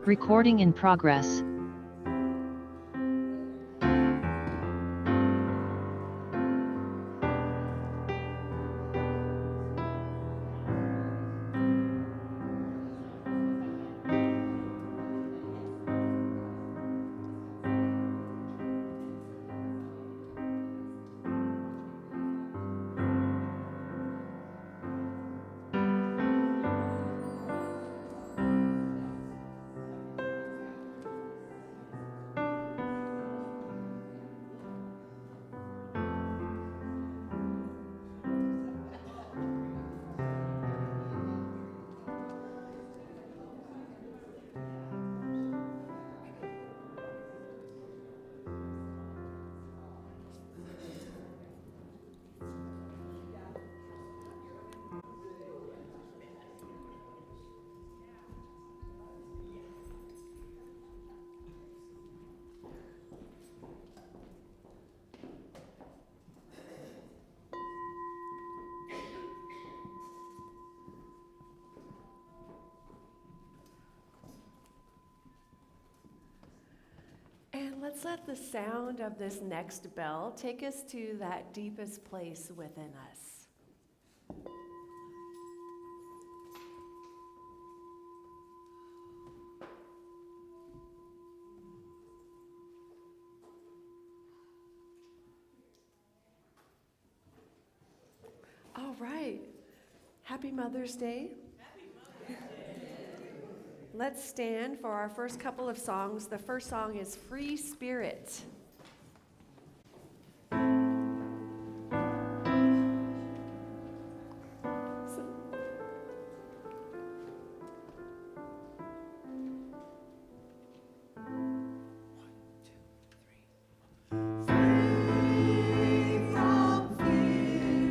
Recording in progress. And let's let the sound of this next bell take us to that deepest place within us. All right. Happy Mother's Day. Let's stand for our first couple of songs. The first song is Free Spirit. Free from fear.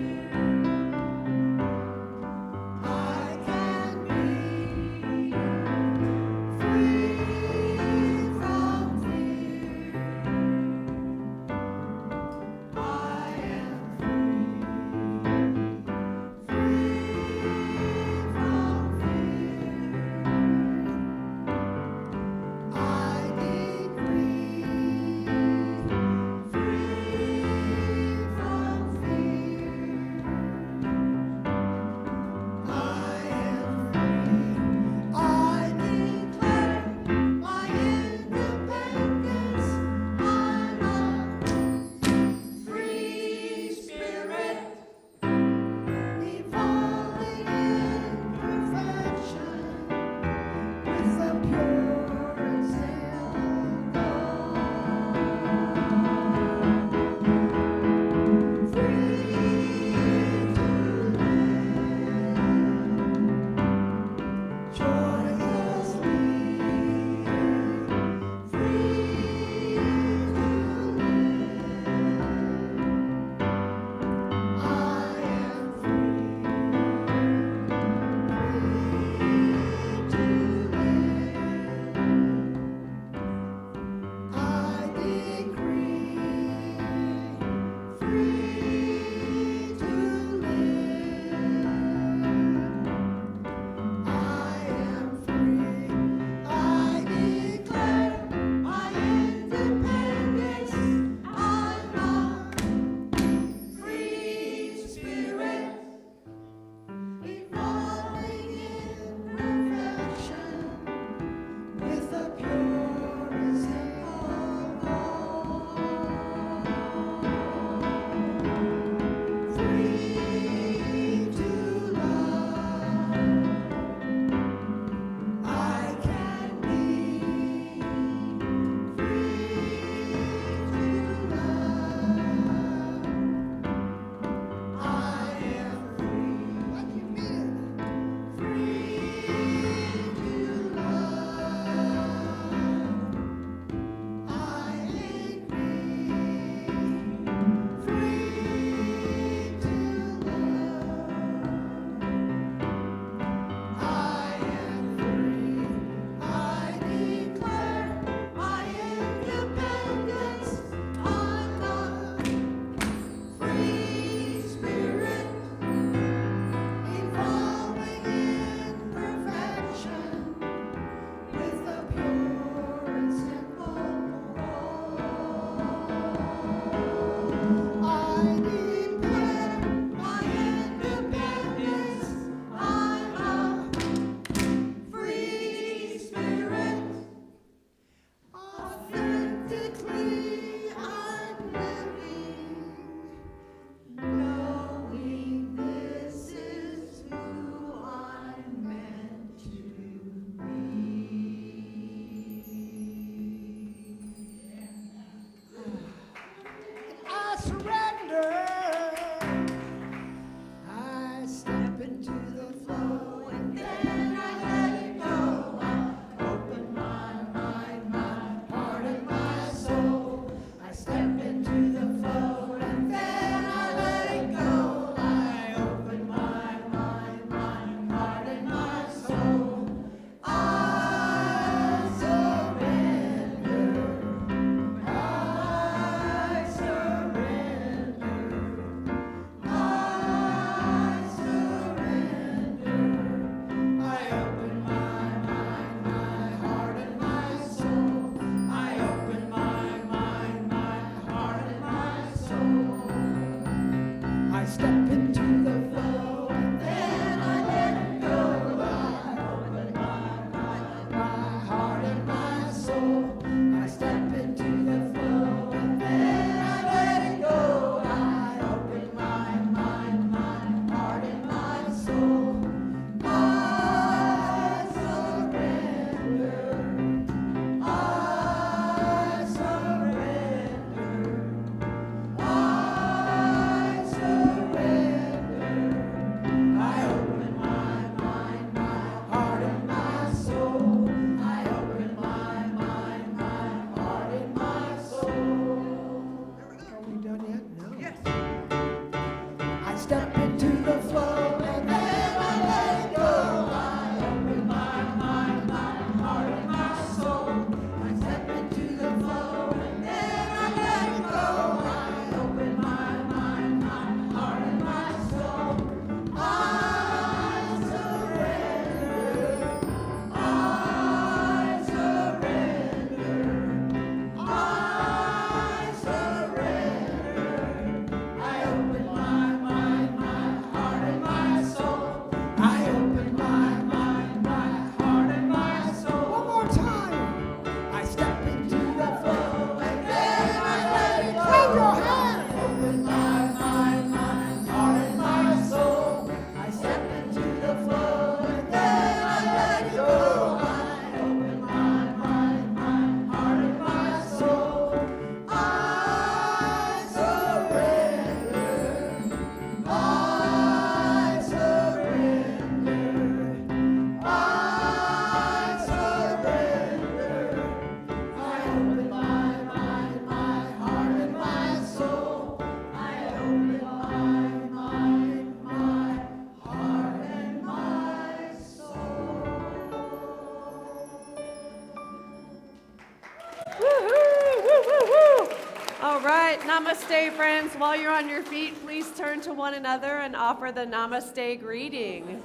All right, namaste, friends. While you're on your feet, please turn to one another and offer the namaste greeting.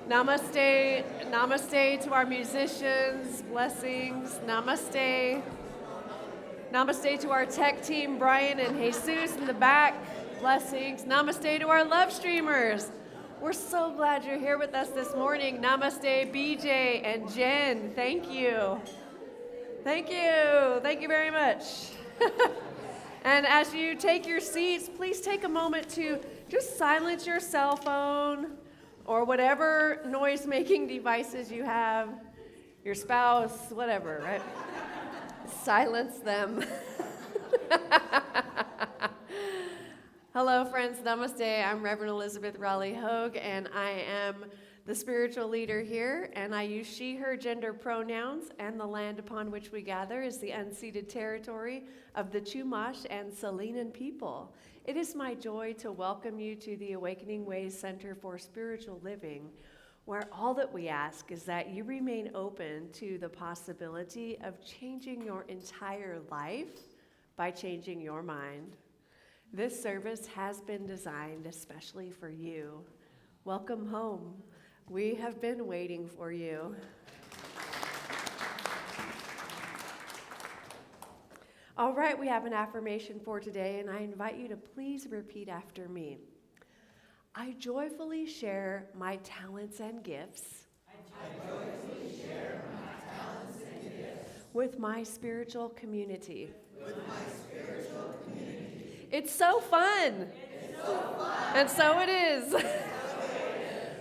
Namaste, namaste to our musicians, blessings, namaste. Namaste to our tech team, Brian and Jesus in the back, blessings. Namaste to our love streamers. We're so glad you're here with us this morning. Namaste, BJ and Jen, thank you. Thank you, thank you very much. And as you take your seats, please take a moment to just silence your cell phone or whatever noise-making devices you have, your spouse, whatever, right? Silence them. Hello, friends. Namaste. I'm Reverend Elizabeth Rowley Hogue, and I am the spiritual leader here, and I use she, her gender pronouns, and the land upon which we gather is the unceded territory of the Chumash and Salinan people. It is my joy to welcome you to the Awakening Ways Center for Spiritual Living, where all that we ask is that you remain open to the possibility of changing your entire life by changing your mind. This service has been designed especially for you. Welcome home. We have been waiting for you. All right, we have an affirmation for today, and I invite you to please repeat after me. I joyfully share my talents and gifts. I joyfully share my talents and gifts with my spiritual community. It's so fun. And so it is.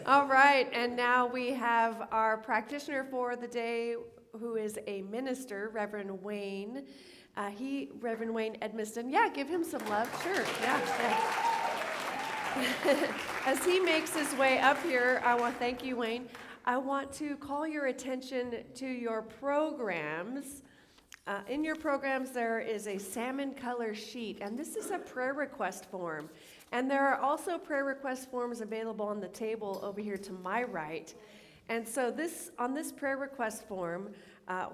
All right, and now we have our practitioner for the day, who is a minister, Reverend Wayne. Reverend Wayne Edmiston. Yeah, give him some love. Sure. Yeah. As he makes his way up here, I want to thank you, Wayne. I want to call your attention to your programs. In your programs, there is a salmon color sheet, and this is a prayer request form. And there are also prayer request forms available on the table over here to my right. And so on this prayer request form,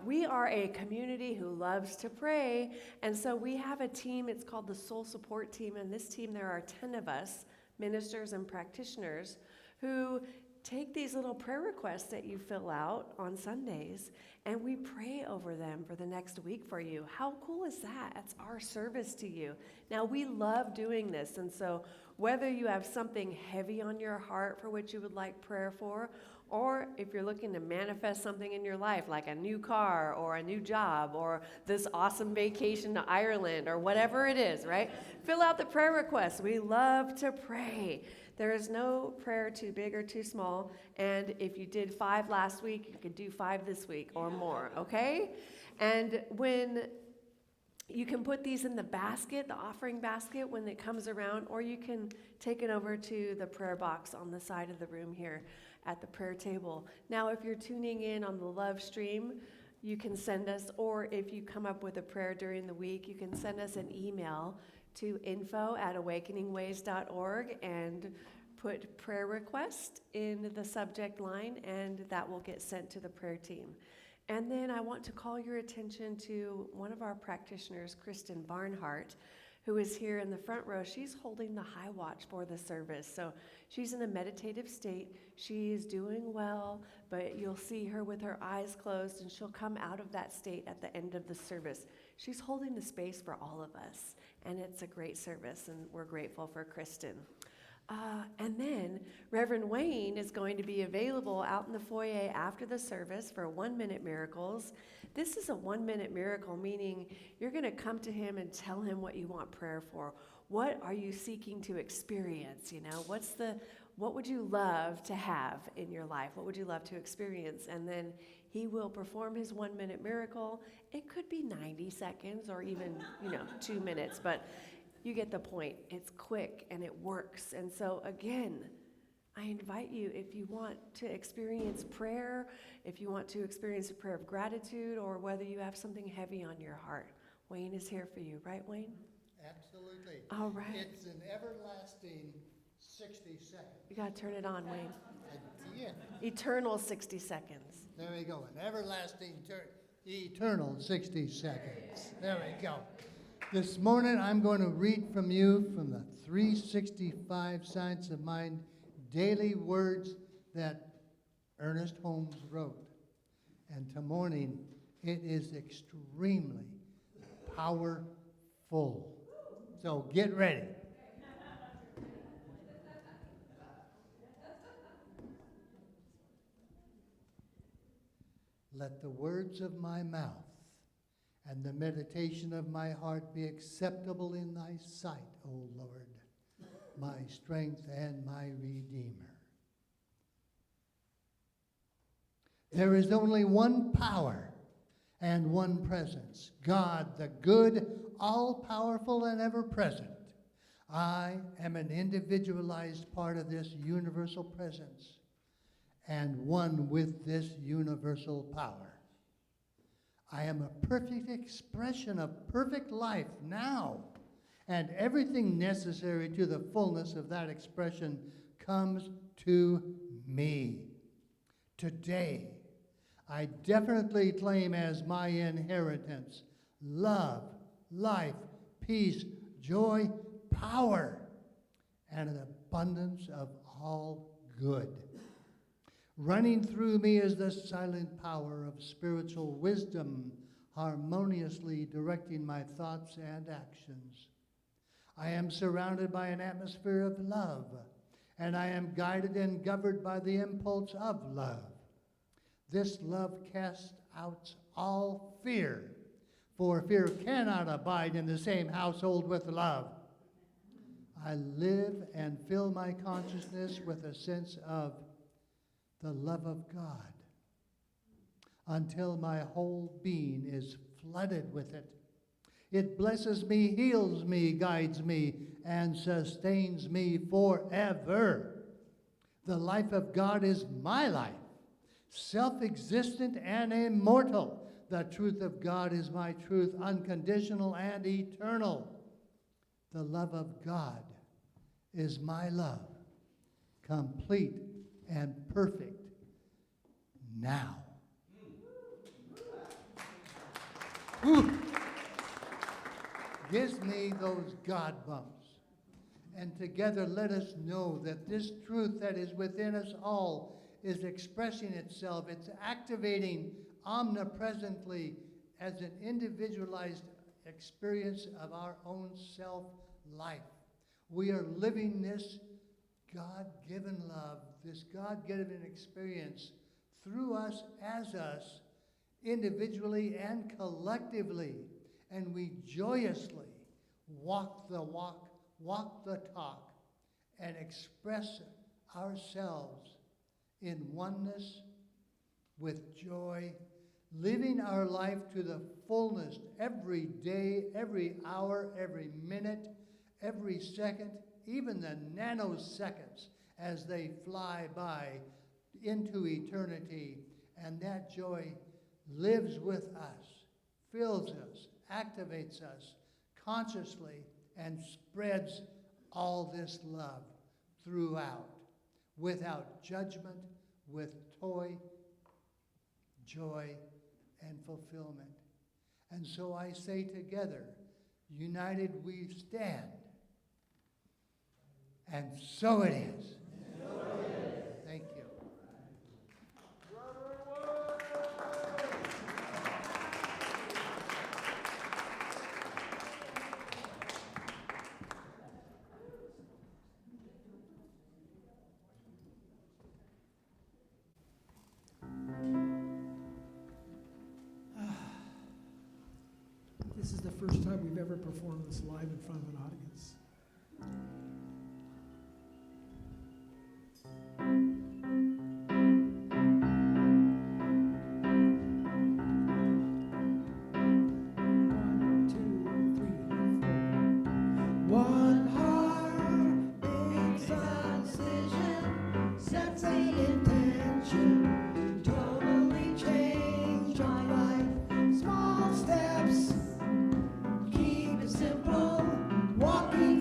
we are a community who loves to pray. And so we have a team, it's called the Soul Support Team. And this team, there are 10 of us, ministers and practitioners, who take these little prayer requests that you fill out on Sundays, and we pray over them for the next week for you. How cool is that? That's our service to you. Now, we love doing this, and so whether you have something heavy on your heart for which you would like prayer for, or if you're looking to manifest something in your life, like a new car or a new job or this awesome vacation to Ireland or whatever it is, right? Fill out the prayer requests. We love to pray. There is no prayer too big or too small. And if you did 5 last week, you could do 5 this week or more, okay? And when you can put these in the basket, the offering basket, when it comes around, or you can take it over to the prayer box on the side of the room here at the prayer table. Now, if you're tuning in on the love stream, you can send us, or if you come up with a prayer during the week, you can send us an email to info@awakeningways.org and put prayer request in the subject line, and that will get sent to the prayer team. And then I want to call your attention to one of our practitioners, Kristen Barnhart, who is here in the front row. She's holding the high watch for the service. So she's in a meditative state. She is doing well, but you'll see her with her eyes closed, and she'll come out of that state at the end of the service. She's holding the space for all of us, and it's a great service, and we're grateful for Kristen. And then Reverend Wayne is going to be available out in the foyer after the service for 1-minute miracles. This is a 1-minute miracle, meaning you're going to come to him and tell him what you want prayer for. What are you seeking to experience? You know, what would you love to have in your life? What would you love to experience? And then he will perform his 1-minute miracle. It could be 90 seconds or even, 2 minutes, but you get the point. It's quick and it works. And so again, I invite you, if you want to experience prayer, if you want to experience a prayer of gratitude, or whether you have something heavy on your heart, Wayne is here for you. Right, Wayne? Absolutely. All right. It's an everlasting 60 seconds. You got to turn it on, Wayne. Yeah. Eternal 60 seconds. There we go. An everlasting, eternal 60 seconds. There we go. This morning, I'm going to read from you from the 365 Science of Mind daily words that Ernest Holmes wrote. And to morning, it is extremely powerful. So get ready. Let the words of my mouth and the meditation of my heart be acceptable in thy sight, O Lord, my strength and my Redeemer. There is only one power and one presence, God, the good, all-powerful, and ever-present. I am an individualized part of this universal presence and one with this universal power. I am a perfect expression of perfect life now, and everything necessary to the fullness of that expression comes to me. Today, I definitely claim as my inheritance love, life, peace, joy, power, and an abundance of all good. Running through me is the silent power of spiritual wisdom, harmoniously directing my thoughts and actions. I am surrounded by an atmosphere of love, and I am guided and governed by the impulse of love. This love casts out all fear, for fear cannot abide in the same household with love. I live and fill my consciousness with a sense of the love of God until my whole being is flooded with it. It blesses me, heals me, guides me, and sustains me forever. The life of God is my life, self-existent and immortal. The truth of God is my truth, unconditional and eternal. The love of God is my love, complete and perfect now. Whew. Gives me those God bumps. And together let us know that this truth that is within us all is expressing itself. It's activating omnipresently as an individualized experience of our own self-life. We are living this God-given love, this God-given experience through us, as us, individually and collectively. And we joyously walk the walk, walk the talk, and express ourselves in oneness with joy, living our life to the fullness every day, every hour, every minute, every second, even the nanoseconds as they fly by into eternity. And that joy lives with us, fills us, activates us consciously, and spreads all this love throughout, without judgment, with joy, and fulfillment. And so I say together, united we stand. And so it is. Thank you. This is the first time we've ever performed this live in front of an audience. Walking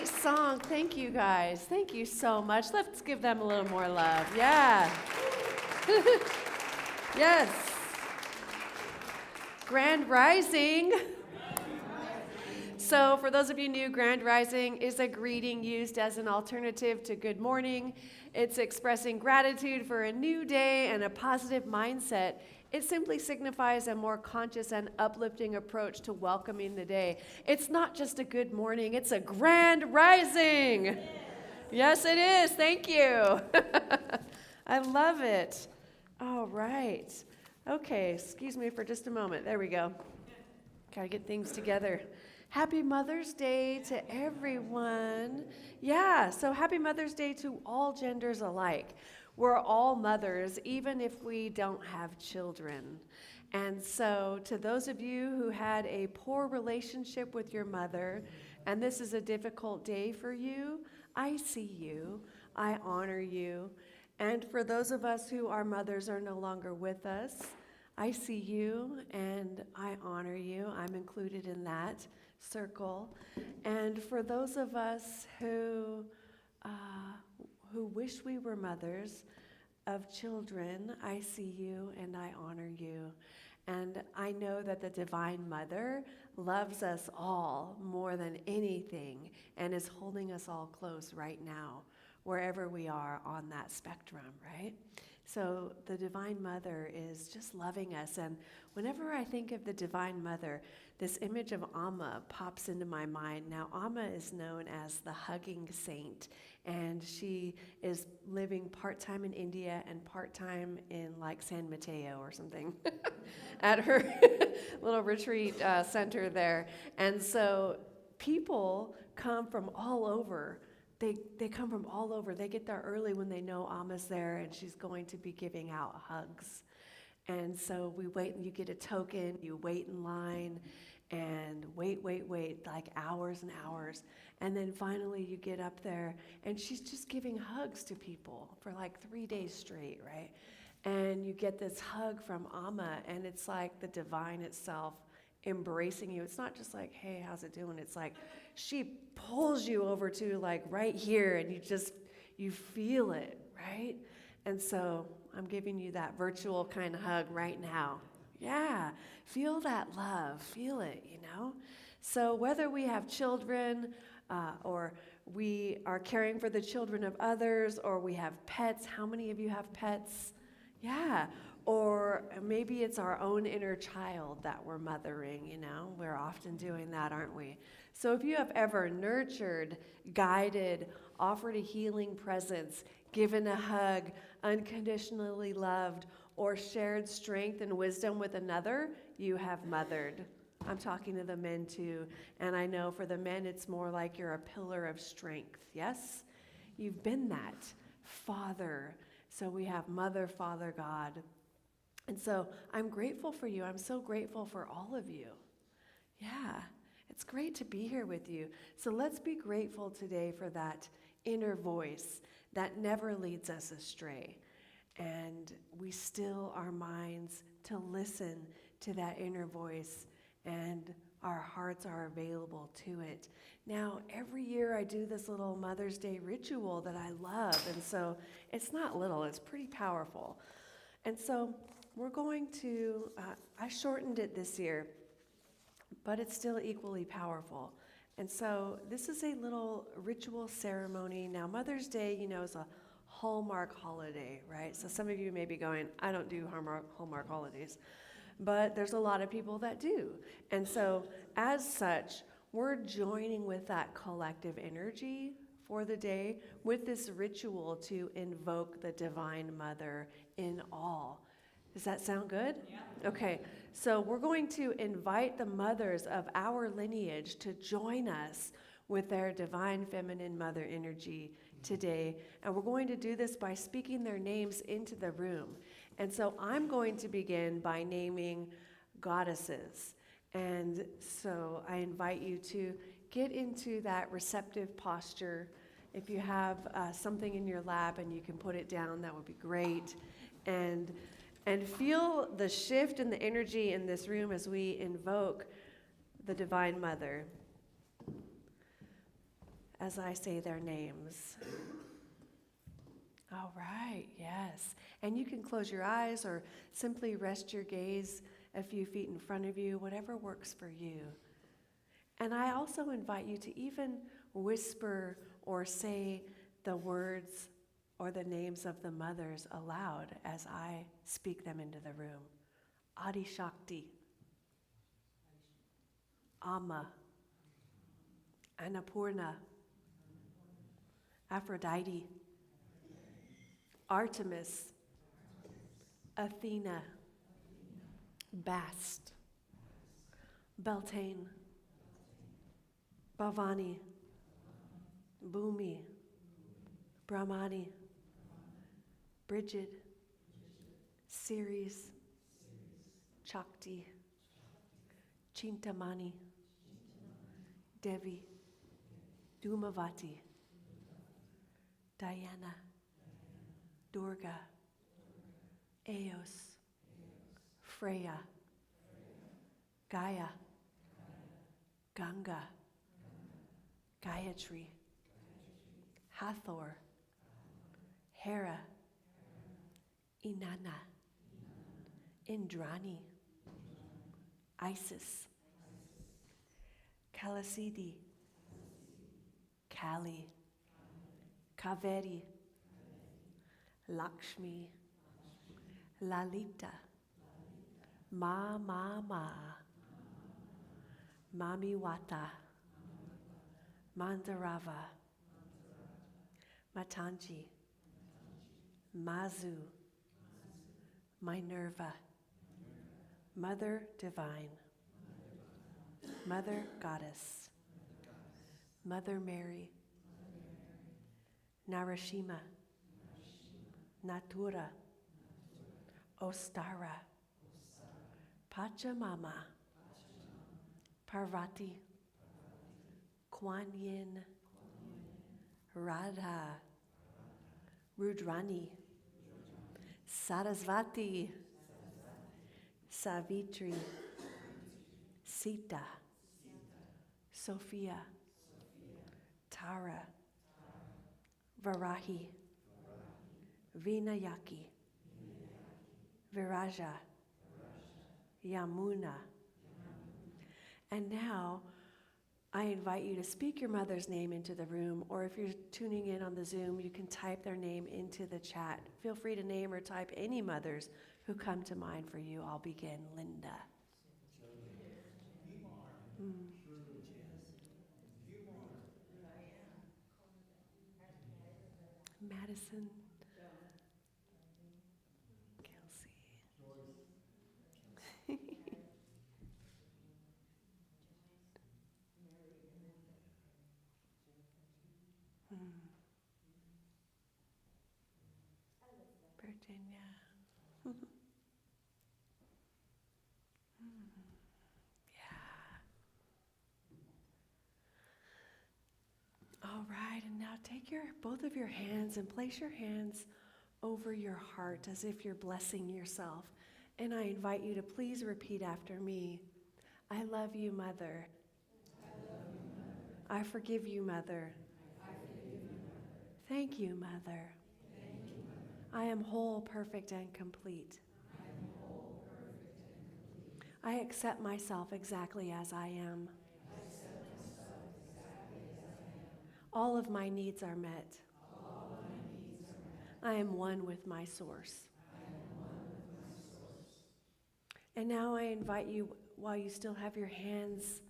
great song. Thank you, guys. Thank you so much. Let's give them a little more love. Yeah. Yes. Grand Rising. So for those of you new, Grand Rising is a greeting used as an alternative to good morning. It's expressing gratitude for a new day and a positive mindset. It simply signifies a more conscious and uplifting approach to welcoming the day. It's not just a good morning, it's a grand rising. Yes, it is. Thank you. I love it. All right. Okay, excuse me for just a moment. There we go. Gotta get things together. Happy Mother's Day to everyone. Yeah, so happy Mother's Day to all genders alike. We're all mothers, even if we don't have children. And so to those of you who had a poor relationship with your mother, and this is a difficult day for you, I see you, I honor you. And for those of us who our mothers are no longer with us, I see you and I honor you. I'm included in that circle. And for those of us who wish we were mothers of children, I see you and I honor you. And I know that the Divine Mother loves us all more than anything and is holding us all close right now, wherever we are on that spectrum, right? So the Divine Mother is just loving us. And whenever I think of the Divine Mother, this image of Amma pops into my mind. Now, Amma is known as the hugging saint, and she is living part-time in India and part-time in like San Mateo or something at her little retreat center there. And so people come from all over. They come from all over. They get there early when they know Amma's there and she's going to be giving out hugs. And so we wait and you get a token, you wait in line and wait, like hours and hours. And then finally you get up there and she's just giving hugs to people for like 3 days straight, right? And you get this hug from Amma and it's like the divine itself embracing you. It's not just like, hey, how's it doing? It's like she pulls you over to like right here and you feel it, right? And so I'm giving you that virtual kind of hug right now. Yeah, feel that love, feel it, you know? So whether we have children or we are caring for the children of others or we have pets, how many of you have pets? Yeah, or maybe it's our own inner child that we're mothering, you know? We're often doing that, aren't we? So if you have ever nurtured, guided, offered a healing presence, given a hug, unconditionally loved, or shared strength and wisdom with another, you have mothered. I'm talking to the men too, and I know for the men it's more like you're a pillar of strength, yes? You've been that. Father. So we have Mother, Father, God. And so I'm grateful for you. I'm so grateful for all of you. Yeah, it's great to be here with you. So let's be grateful today for that inner voice that never leads us astray. And we still our minds to listen to that inner voice, and our hearts are available to it. Now, every year I do this little Mother's Day ritual that I love, and so it's not little, it's pretty powerful. And so we're going to, I shortened it this year, but it's still equally powerful. And so this is a little ritual ceremony. Now, Mother's Day, you know, is a Hallmark holiday, right? So some of you may be going, I don't do Hallmark holidays. But there's a lot of people that do. And so as such, we're joining with that collective energy for the day with this ritual to invoke the Divine Mother in all. Does that sound good? Yeah. Okay, so we're going to invite the mothers of our lineage to join us with their divine feminine mother energy today. And we're going to do this by speaking their names into the room. And so I'm going to begin by naming goddesses. And so I invite you to get into that receptive posture. If you have something in your lap and you can put it down, that would be great. And feel the shift in the energy in this room as we invoke the Divine Mother. as I say their names. All right, yes. And you can close your eyes or simply rest your gaze a few feet in front of you, whatever works for you. And I also invite you to even whisper or say the words or the names of the mothers aloud as I speak them into the room. Adi Shakti, Amma, Annapurna, Aphrodite, Artemis, Athena, Bast, Beltane, Bhavani, Bhumi, Brahmani, Bridget, Ceres, Chakti, Chintamani, Devi, Dhumavati, Diana, Durga, Eos, Freya, Gaia, Ganga, Gayatri, Hathor, Hera, Inanna, Indrani, Isis, Kalasidi, Kali, Kaveri, Lakshmi, Lalita, Ma, Mamiwata, Mandarava, Matanji, Mazu, Minerva, Mother Divine, Mother Goddess, Mother Mary, Narashima, Natura, Ostara, Pachamama, Parvati, Kuan Yin, Radha, Rudrani, Sarasvati, Savitri, Sita, Sophia, Tara, Varahi, Vinayaki, Viraja, Yamuna. And now, I invite you to speak your mother's name into the room, or if you're tuning in on the Zoom, you can type their name into the chat. Feel free to name or type any mothers who come to mind for you. I'll begin. Linda. Madison. Kelsey. Virginia. All right, and now take both of your hands and place your hands over your heart as if you're blessing yourself. And I invite you to please repeat after me. I love you, Mother. I forgive you, Mother. Thank you, Mother. I am whole, perfect, and complete. I accept myself exactly as I am. All of my needs are met. I am one with my source. And now I invite you, while you still have your hands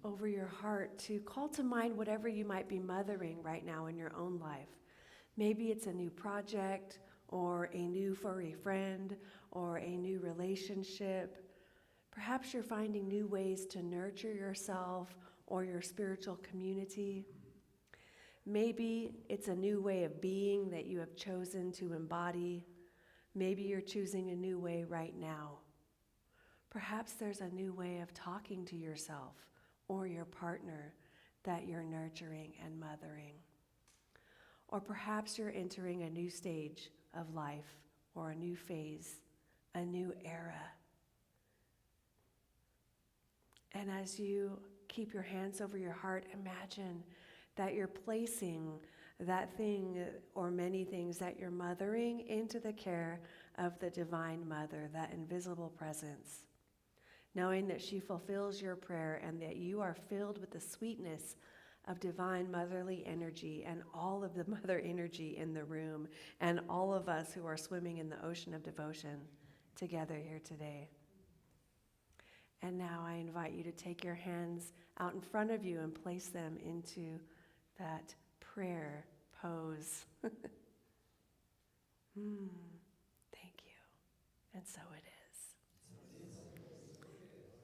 over your heart, to call to mind whatever you might be mothering right now in your own life. Maybe it's a new project, or a new furry friend, or a new relationship. Perhaps you're finding new ways to nurture yourself or your spiritual community. Maybe it's a new way of being that you have chosen to embody. Maybe you're choosing a new way right now. Perhaps there's a new way of talking to yourself or your partner that you're nurturing and mothering. Or perhaps you're entering a new stage of life or a new phase, a new era. And as you keep your hands over your heart, imagine that you're placing that thing or many things that you're mothering into the care of the Divine Mother, that invisible presence, knowing that she fulfills your prayer and that you are filled with the sweetness of divine motherly energy and all of the mother energy in the room and all of us who are swimming in the ocean of devotion together here today. And now I invite you to take your hands out in front of you and place them into that prayer pose. Thank you. And so it is.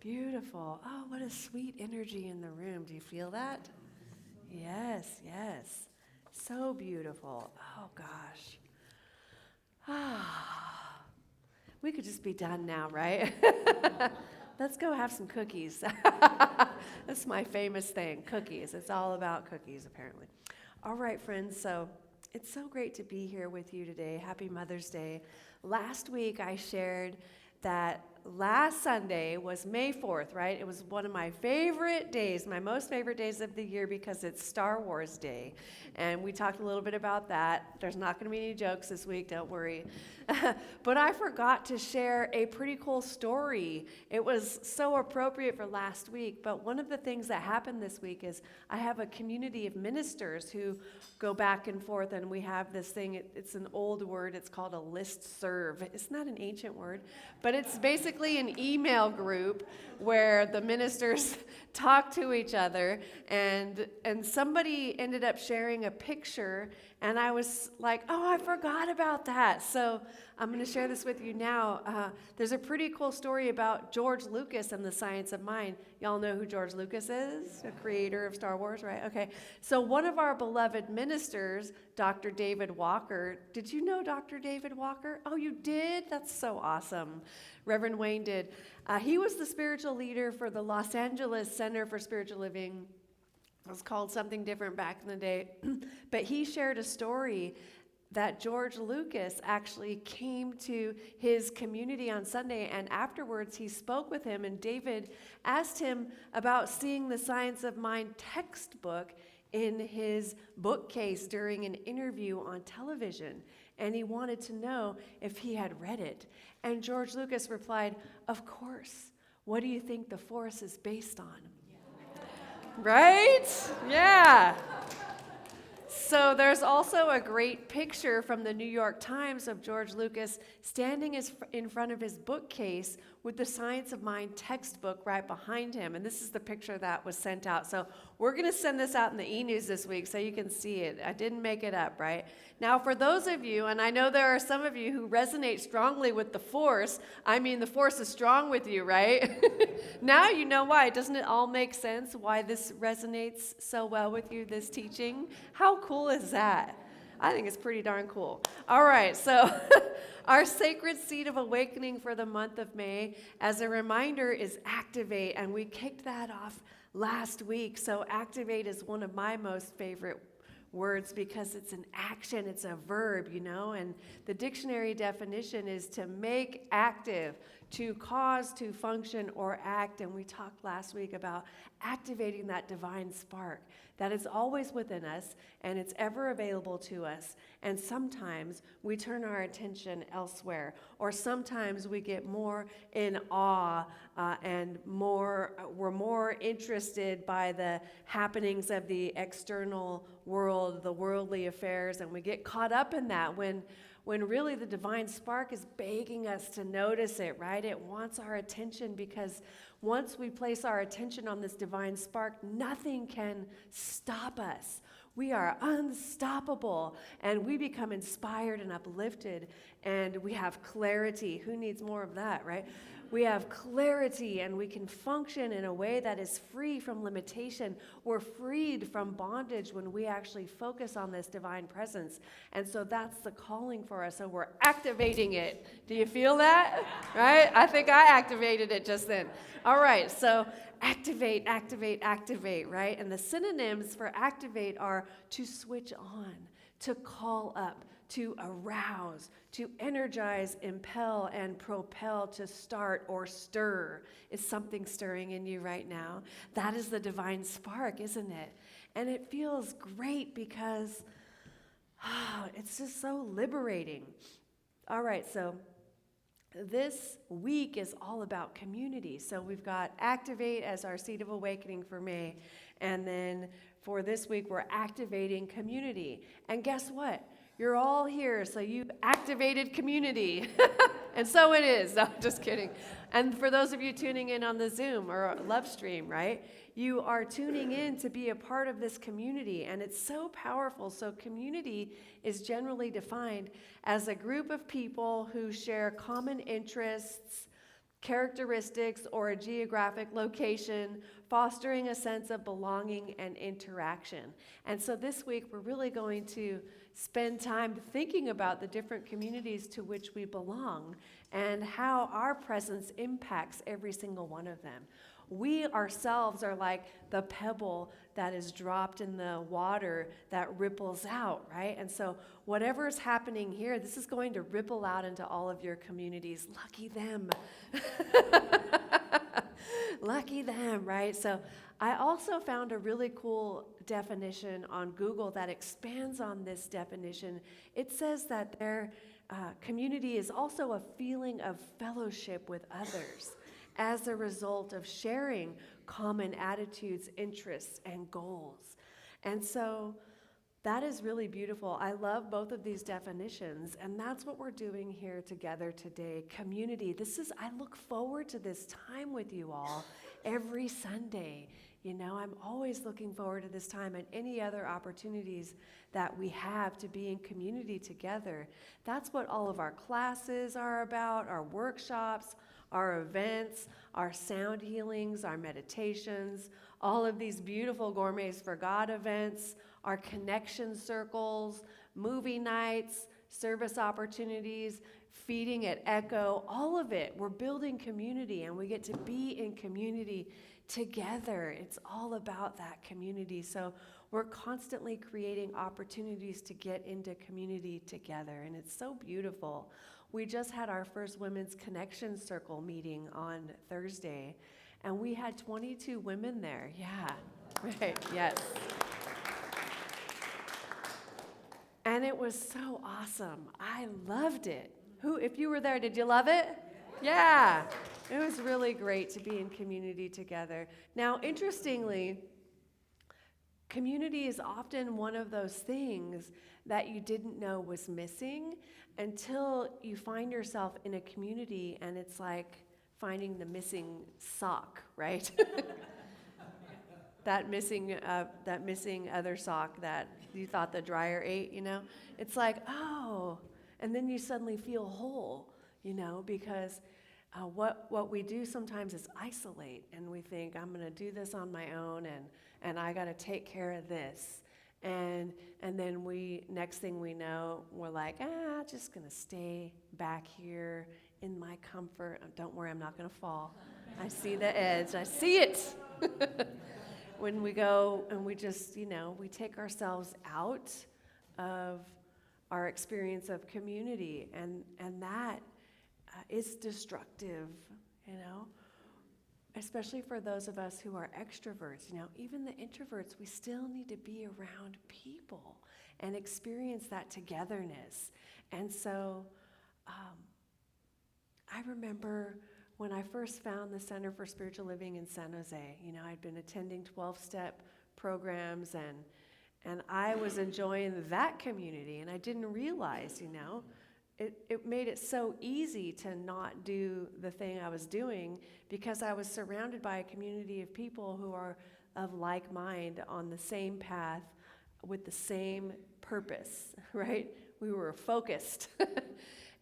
Beautiful. Oh, what a sweet energy in the room. Do you feel that? Yes, yes. So beautiful. Oh, gosh. We could just be done now, right? Let's go have some cookies. That's my famous thing, cookies. It's all about cookies, apparently. All right, friends, so it's so great to be here with you today. Happy Mother's Day. Last week I shared that last Sunday was May 4th, right? It was one of my favorite days, my most favorite days of the year because it's Star Wars Day. And we talked a little bit about that. There's not going to be any jokes this week, don't worry. But I forgot to share a pretty cool story. It was so appropriate for last week, but one of the things that happened this week is I have a community of ministers who go back and forth, and we have this thing, it's an old word, it's called a listserv. It's not an ancient word, but it's basically an email group where the ministers talk to each other, and somebody ended up sharing a picture, and I was like, oh, I forgot about that. So I'm going to share this with you now. There's a pretty cool story about George Lucas and the science of mind. Y'all know who George Lucas is? The creator of Star Wars, right? Okay. So one of our beloved ministers, Dr. David Walker, did you know Dr. David Walker? Oh, you did? That's so awesome. Reverend Wayne did. He was the spiritual leader for the Los Angeles Center for Spiritual Living. It was called something different back in the day. But he shared a story that George Lucas actually came to his community on Sunday, and afterwards he spoke with him, and David asked him about seeing the Science of Mind textbook in his bookcase during an interview on television, and he wanted to know if he had read it. And George Lucas replied, "Of course. What do you think the Force is based on?" Right? Yeah. So there's also a great picture from the New York Times of George Lucas standing in front of his bookcase with the Science of Mind textbook right behind him. And this is the picture that was sent out. So we're going to send this out in the e-news this week so you can see it. I didn't make it up, right? Now, for those of you, and I know there are some of you who resonate strongly with the Force, I mean, the Force is strong with you, right? Now you know why. Doesn't it all make sense why this resonates so well with you, this teaching? How cool is that? I think it's pretty darn cool. All right, so our sacred seed of awakening for the month of May, as a reminder, is activate, and we kicked that off last week. So activate is one of my most favorite words because it's an action, it's a verb, you know, and the dictionary definition is to make active, to cause, to function, or act. And we talked last week about activating that divine spark that is always within us and it's ever available to us. And sometimes we turn our attention elsewhere, or sometimes we get more in awe and we're more interested by the happenings of the external world, the worldly affairs, and we get caught up in that when really the divine spark is begging us to notice it, right? It wants our attention because once we place our attention on this divine spark, nothing can stop us. We are unstoppable, and we become inspired and uplifted, and we have clarity. Who needs more of that, right? We have clarity, and we can function in a way that is free from limitation. We're freed from bondage when we actually focus on this divine presence. And so that's the calling for us. So we're activating it. Do you feel that? Right? I think I activated it just then. All right, so activate, activate, activate, right? And the synonyms for activate are to switch on, to call up, to arouse, to energize, impel, and propel, to start or stir. Is something stirring in you right now? That is the divine spark, isn't it? And it feels great because it's just so liberating. All right, so this week is all about community. So we've got Activate as our Seed of Awakening for May. And then for this week, we're activating community. And guess what? You're all here, so you've activated community. And so it is. No, just kidding. And for those of you tuning in on the Zoom or live stream, right? You are tuning in to be a part of this community, and it's so powerful. So community is generally defined as a group of people who share common interests, characteristics, or a geographic location, fostering a sense of belonging and interaction. And so this week, we're really going to spend time thinking about the different communities to which we belong and how our presence impacts every single one of them. We ourselves are like the pebble that is dropped in the water that ripples out, right? And so whatever is happening here, this is going to ripple out into all of your communities. Lucky them. Lucky them, right? So I also found a really cool definition on Google that expands on this definition. It says that their community is also a feeling of fellowship with others as a result of sharing common attitudes, interests, and goals. And so that is really beautiful. I love both of these definitions, and that's what we're doing here together today. Community. I look forward to this time with you all every Sunday. You know, I'm always looking forward to this time and any other opportunities that we have to be in community together. That's what all of our classes are about, our workshops, our events, our sound healings, our meditations, all of these beautiful Gourmets for God events, our connection circles, movie nights, service opportunities, feeding at Echo, all of it. We're building community, and we get to be in community together. It's all about that community. So we're constantly creating opportunities to get into community together, and it's so beautiful. We just had our first Women's Connection Circle meeting on Thursday, and we had 22 women there. Yeah, right, yes. And it was so awesome. I loved it. If you were there, did you love it? Yeah. It was really great to be in community together. Now, interestingly, community is often one of those things that you didn't know was missing until you find yourself in a community, and it's like finding the missing sock, right? that missing other sock that you thought the dryer ate, you know? It's like, oh, and then you suddenly feel whole, you know, because what we do sometimes is isolate, and we think, I'm going to do this on my own, and I got to take care of this. And then next thing we know, we're like, just going to stay back here in my comfort. Don't worry, I'm not going to fall. I see the edge. I see it. When we go and we just, we take ourselves out of our experience of community, and that is destructive, especially for those of us who are extroverts. Even the introverts, we still need to be around people and experience that togetherness. And so I remember when I first found the Center for Spiritual Living in San Jose, I'd been attending 12-step programs, and I was enjoying that community, and I didn't realize, it made it so easy to not do the thing I was doing because I was surrounded by a community of people who are of like mind on the same path with the same purpose, right? We were focused.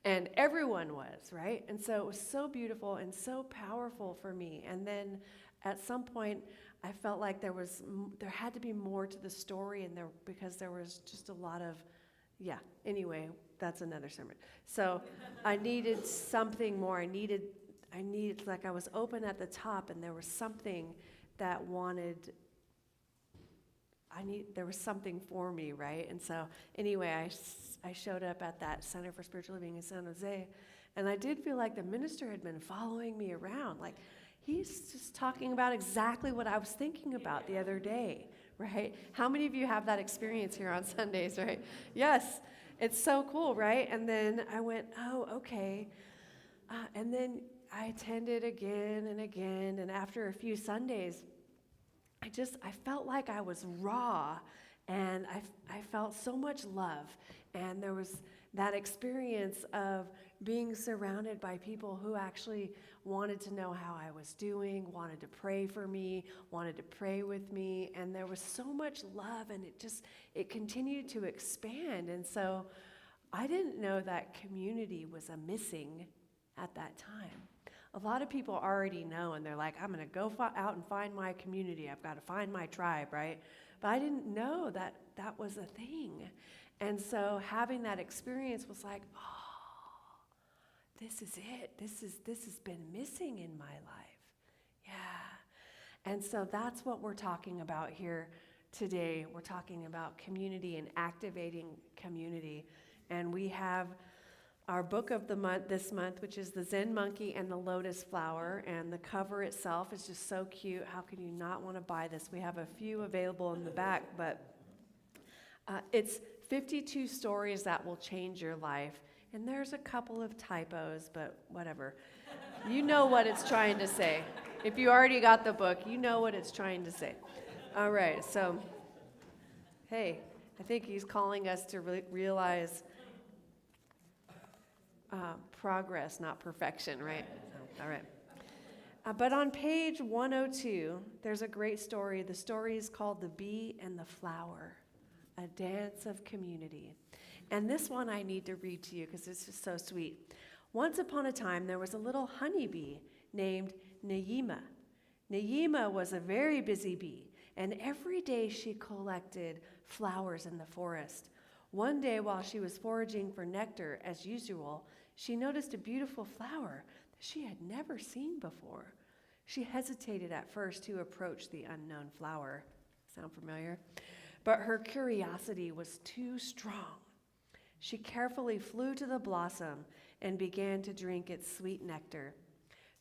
And everyone was, right? And so it was so beautiful and so powerful for me. And then at some point, I felt like there had to be more to the story, because there was just a lot of, anyway, that's another sermon. So I needed something more. I needed, like I was open at the top, and there was something that there was something for me, right? And so anyway, I showed up at that Center for Spiritual Living in San Jose, and I did feel like the minister had been following me around. Like, he's just talking about exactly what I was thinking about the other day, right? How many of you have that experience here on Sundays, right? Yes, it's so cool, right? And then I went, oh, okay. And then I attended again and again, and after a few Sundays, I felt like I was raw, and I felt so much love, and there was that experience of being surrounded by people who actually wanted to know how I was doing, wanted to pray for me, wanted to pray with me, and there was so much love, and it continued to expand. And so I didn't know that community was a missing at that time. A lot of people already know, and they're like, I'm going to go out and find my community. I've got to find my tribe, right? But I didn't know that that was a thing. And so having that experience was like, oh, this is it. This has been missing in my life. Yeah. And so that's what we're talking about here today. We're talking about community and activating community. And we have our book of the month this month, which is the Zen Monkey and the Lotus Flower, and the cover itself is just so cute. How can you not want to buy this? We have a few available in the back, but it's 52 stories that will change your life. And there's a couple of typos, but whatever. You know what it's trying to say. If you already got the book, you know what it's trying to say. All right, so, hey, I think he's calling us to realize progress, not perfection, right? All right. But on page 102, there's a great story. The story is called The Bee and the Flower, a Dance of Community. And this one I need to read to you because it's just so sweet. Once upon a time, there was a little honeybee named Naima. Naima was a very busy bee, and every day she collected flowers in the forest. One day, while she was foraging for nectar, as usual, she noticed a beautiful flower that she had never seen before. She hesitated at first to approach the unknown flower. Sound familiar? But her curiosity was too strong. She carefully flew to the blossom and began to drink its sweet nectar.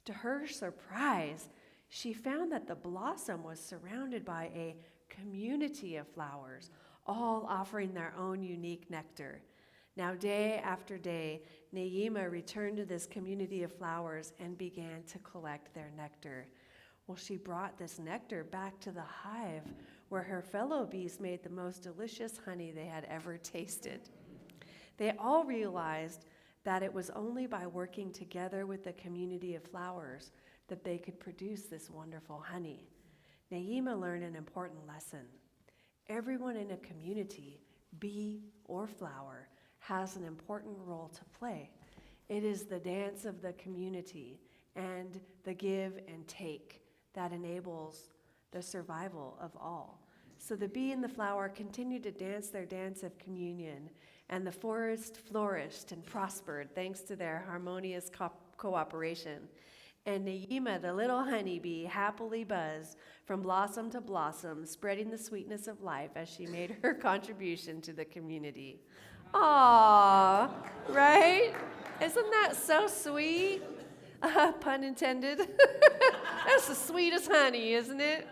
To her surprise, she found that the blossom was surrounded by a community of flowers, all offering their own unique nectar. Now, day after day, Naima returned to this community of flowers and began to collect their nectar. Well, she brought this nectar back to the hive where her fellow bees made the most delicious honey they had ever tasted. They all realized that it was only by working together with the community of flowers that they could produce this wonderful honey. Naima learned an important lesson. Everyone in a community, bee or flower, has an important role to play. It is the dance of the community and the give and take that enables the survival of all. So the bee and the flower continued to dance their dance of communion, and the forest flourished and prospered thanks to their harmonious cooperation. And Naima, the little honeybee, happily buzzed from blossom to blossom, spreading the sweetness of life as she made her contribution to the community. Aww, right? Isn't that so sweet? Pun intended. That's the sweetest honey, isn't it?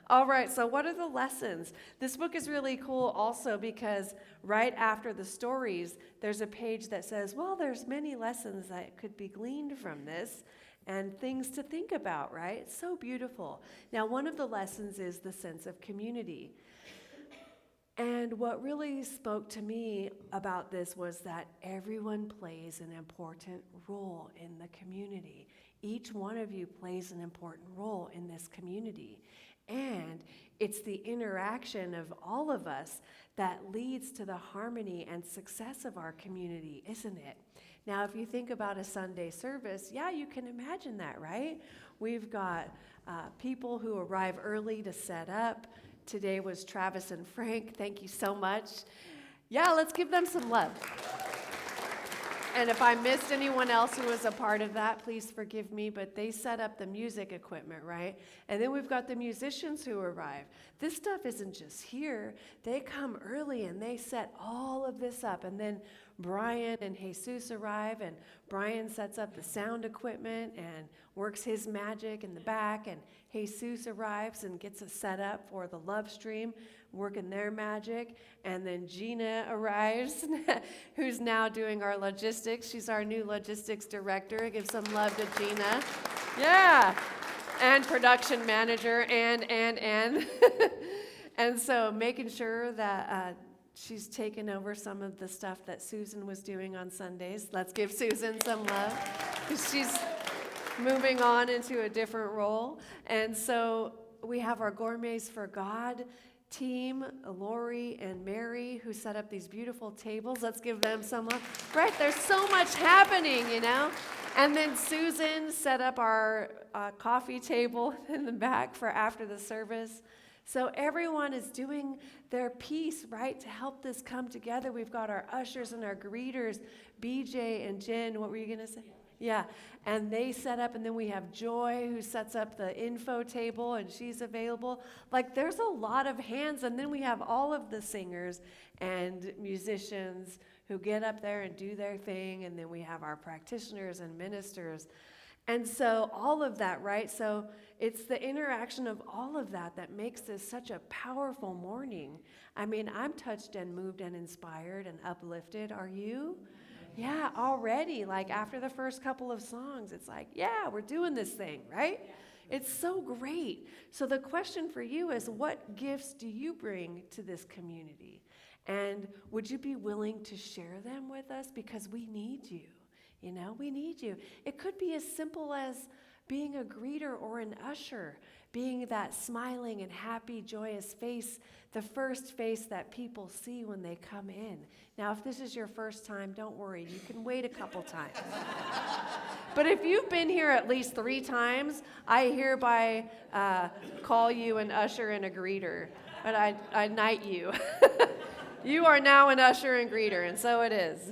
All right, so what are the lessons? This book is really cool also because right after the stories, there's a page that says, well, there's many lessons that could be gleaned from this and things to think about, right? It's so beautiful. Now, one of the lessons is the sense of community. And what really spoke to me about this was that everyone plays an important role in the community. Each one of you plays an important role in this community. And it's the interaction of all of us that leads to the harmony and success of our community, isn't it? Now, if you think about a Sunday service, yeah, you can imagine that, right? We've got people who arrive early to set up. Today was Travis and Frank. Thank you so much. Yeah, let's give them some love. And if I missed anyone else who was a part of that, please forgive me, but they set up the music equipment, right? And then we've got the musicians who arrive. This stuff isn't just here. They come early and they set all of this up. And then Brian and Jesus arrive, and Brian sets up the sound equipment and works his magic in the back, and Jesus arrives and gets us set up for the love stream, working their magic. And then Gina arrives, who's now doing our logistics. She's our new logistics director. Give some love to Gina. Yeah. And production manager, and. And so making sure that she's taken over some of the stuff that Susan was doing on Sundays. Let's give Susan some love, because she's moving on into a different role. And so we have our Gourmets for God team, Lori and Mary, who set up these beautiful tables. Let's give them some love. Right, there's so much happening, you know. And then Susan set up our coffee table in the back for after the service. So everyone is doing their piece, right, to help this come together. We've got our ushers and our greeters, BJ and Jen. What were you going to say? Yeah, and they set up, and then we have Joy, who sets up the info table, and she's available. Like, there's a lot of hands, and then we have all of the singers and musicians who get up there and do their thing, and then we have our practitioners and ministers. And so all of that, right? So it's the interaction of all of that that makes this such a powerful morning. I mean, I'm touched and moved and inspired and uplifted. Are you? Yeah, already. Like after the first couple of songs, it's like, yeah, we're doing this thing, right? It's so great. So the question for you is, what gifts do you bring to this community? And would you be willing to share them with us? Because we need you. You know, we need you. It could be as simple as being a greeter or an usher, being that smiling and happy, joyous face, the first face that people see when they come in. Now, if this is your first time, don't worry. You can wait a couple times. But if you've been here at least 3 times, I hereby call you an usher and a greeter. But I knight you. You are now an usher and greeter, and so it is.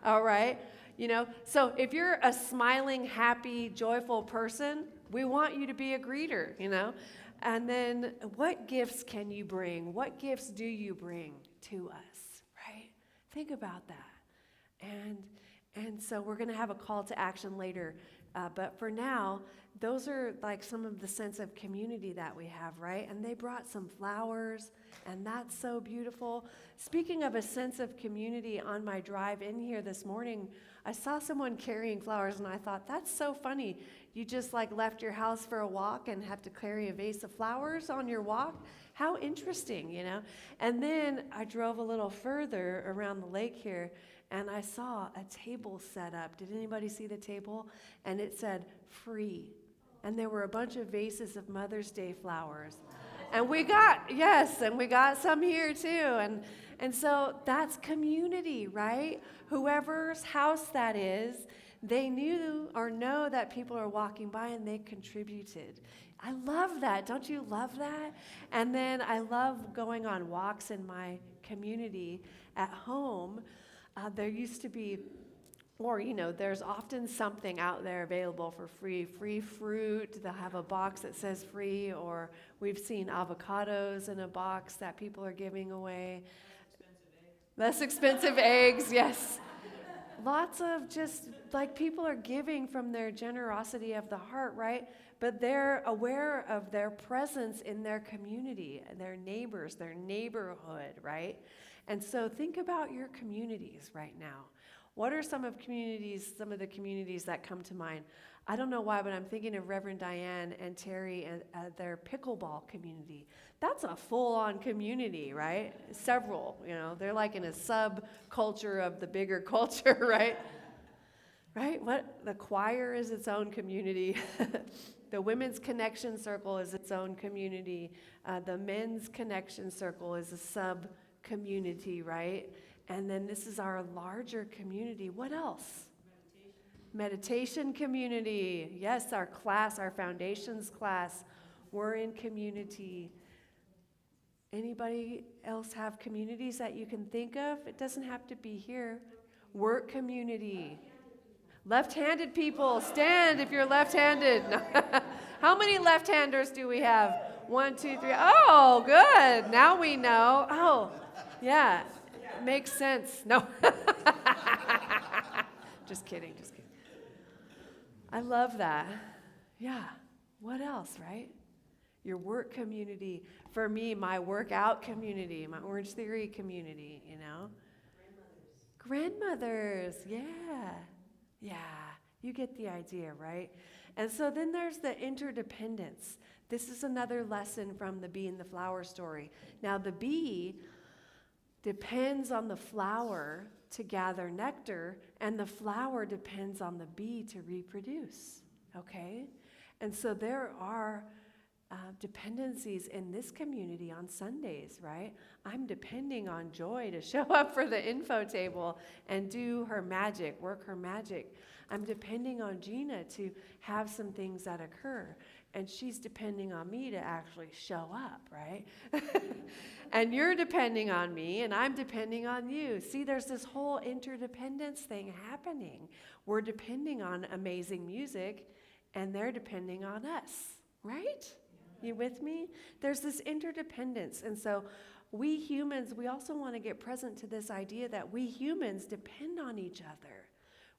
All right? You know, so if you're a smiling, happy, joyful person, we want you to be a greeter, you know. And then what gifts can you bring? What gifts do you bring to us, right? Think about that. And so we're going to have a call to action later. But for now, those are like some of the sense of community that we have, right? And they brought some flowers, and that's so beautiful. Speaking of a sense of community, on my drive in here this morning, I saw someone carrying flowers, and I thought, that's so funny. You just like left your house for a walk and have to carry a vase of flowers on your walk? How interesting, you know? And then I drove a little further around the lake here, and I saw a table set up. Did anybody see the table? And it said, free. And there were a bunch of vases of Mother's Day flowers. And we got some here too. And so that's community, right? Whoever's house that is, they knew or know that people are walking by and they contributed. I love that. Don't you love that? And then I love going on walks in my community at home. There used to be, or, you know, there's often something out there available for free fruit. They'll have a box that says free, or we've seen avocados in a box that people are giving away. Less expensive eggs, yes. Lots of just, like, people are giving from their generosity of the heart, right? But they're aware of their presence in their community, their neighbors, their neighborhood, right? And so think about your communities right now. What are some of the communities that come to mind? I don't know why, but I'm thinking of Reverend Diane and Terry and their pickleball community. That's a full-on community, right? Several, you know, they're like in a subculture of the bigger culture, right? Right? What? The choir is its own community. The Women's Connection Circle is its own community. The Men's Connection Circle is a sub-community, right? And then this is our larger community. What else? Meditation community. Yes, our class, our foundations class. We're in community. Anybody else have communities that you can think of? It doesn't have to be here. Work community. Left-handed people, stand if you're left-handed. How many left-handers do we have? 1, 2, 3. Oh, good. Now we know. Oh, yeah. Makes sense. No. Just kidding. I love that. Yeah. What else, right? Your work community. For me, my workout community, my Orange Theory community, you know? Grandmothers. Yeah. Yeah. You get the idea, right? And so then there's the interdependence. This is another lesson from the bee and the flower story. Now, the bee depends on the flower to gather nectar, and the flower depends on the bee to reproduce, okay? And so there are dependencies in this community on Sundays, right? I'm depending on Joy to show up for the info table and do her magic, work her magic. I'm depending on Gina to have some things that occur. And she's depending on me to actually show up, right? And you're depending on me, and I'm depending on you. See, there's this whole interdependence thing happening. We're depending on amazing music, and they're depending on us, right? You with me? There's this interdependence. And so we humans, we also want to get present to this idea that we humans depend on each other.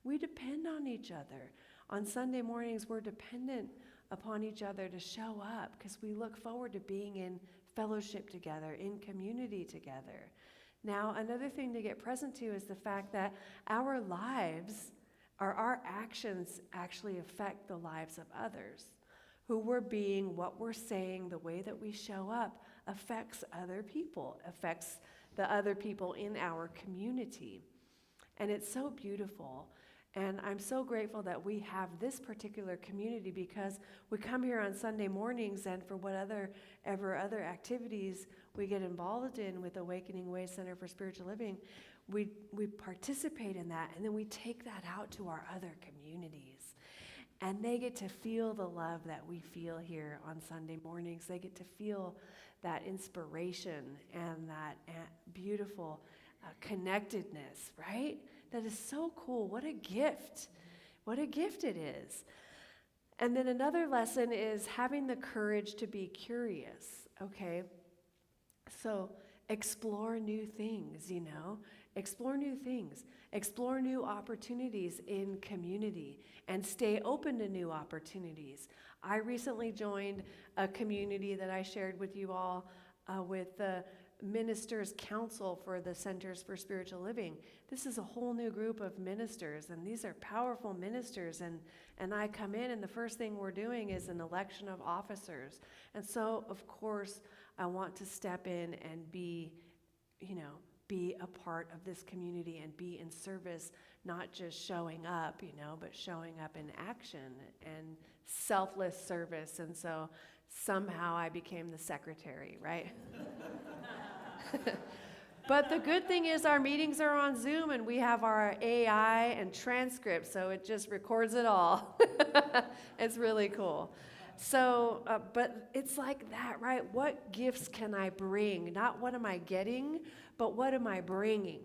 We depend on each other. On Sunday mornings, we're dependent upon each other to show up because we look forward to being in fellowship together, in community together. Now, another thing to get present to is the fact that our lives, or our actions, actually affect the lives of others. Who we're being, what we're saying, the way that we show up affects other people, affects the other people in our community. And it's so beautiful. And I'm so grateful that we have this particular community because we come here on Sunday mornings, and for whatever other activities we get involved in with Awakening Way Center for Spiritual Living, we participate in that, and then we take that out to our other communities. And they get to feel the love that we feel here on Sunday mornings. They get to feel that inspiration and that beautiful connectedness, right? That is so cool. What a gift. What a gift it is. And then another lesson is having the courage to be curious, okay? So explore new things, you know? Explore new things. Explore new opportunities in community and stay open to new opportunities. I recently joined a community that I shared with you all with the Ministers Council for the Centers for Spiritual Living. This is a whole new group of ministers, and these are powerful ministers, and I come in, and the first thing we're doing is an election of officers. And so, of course, I want to step in and be a part of this community and be in service, not just showing up, but showing up in action and selfless service. And so somehow I became the secretary, right? But the good thing is our meetings are on Zoom, and we have our AI and transcript, so it just records it all. It's really cool. So, but it's like that, right? What gifts can I bring? Not what am I getting, but what am I bringing?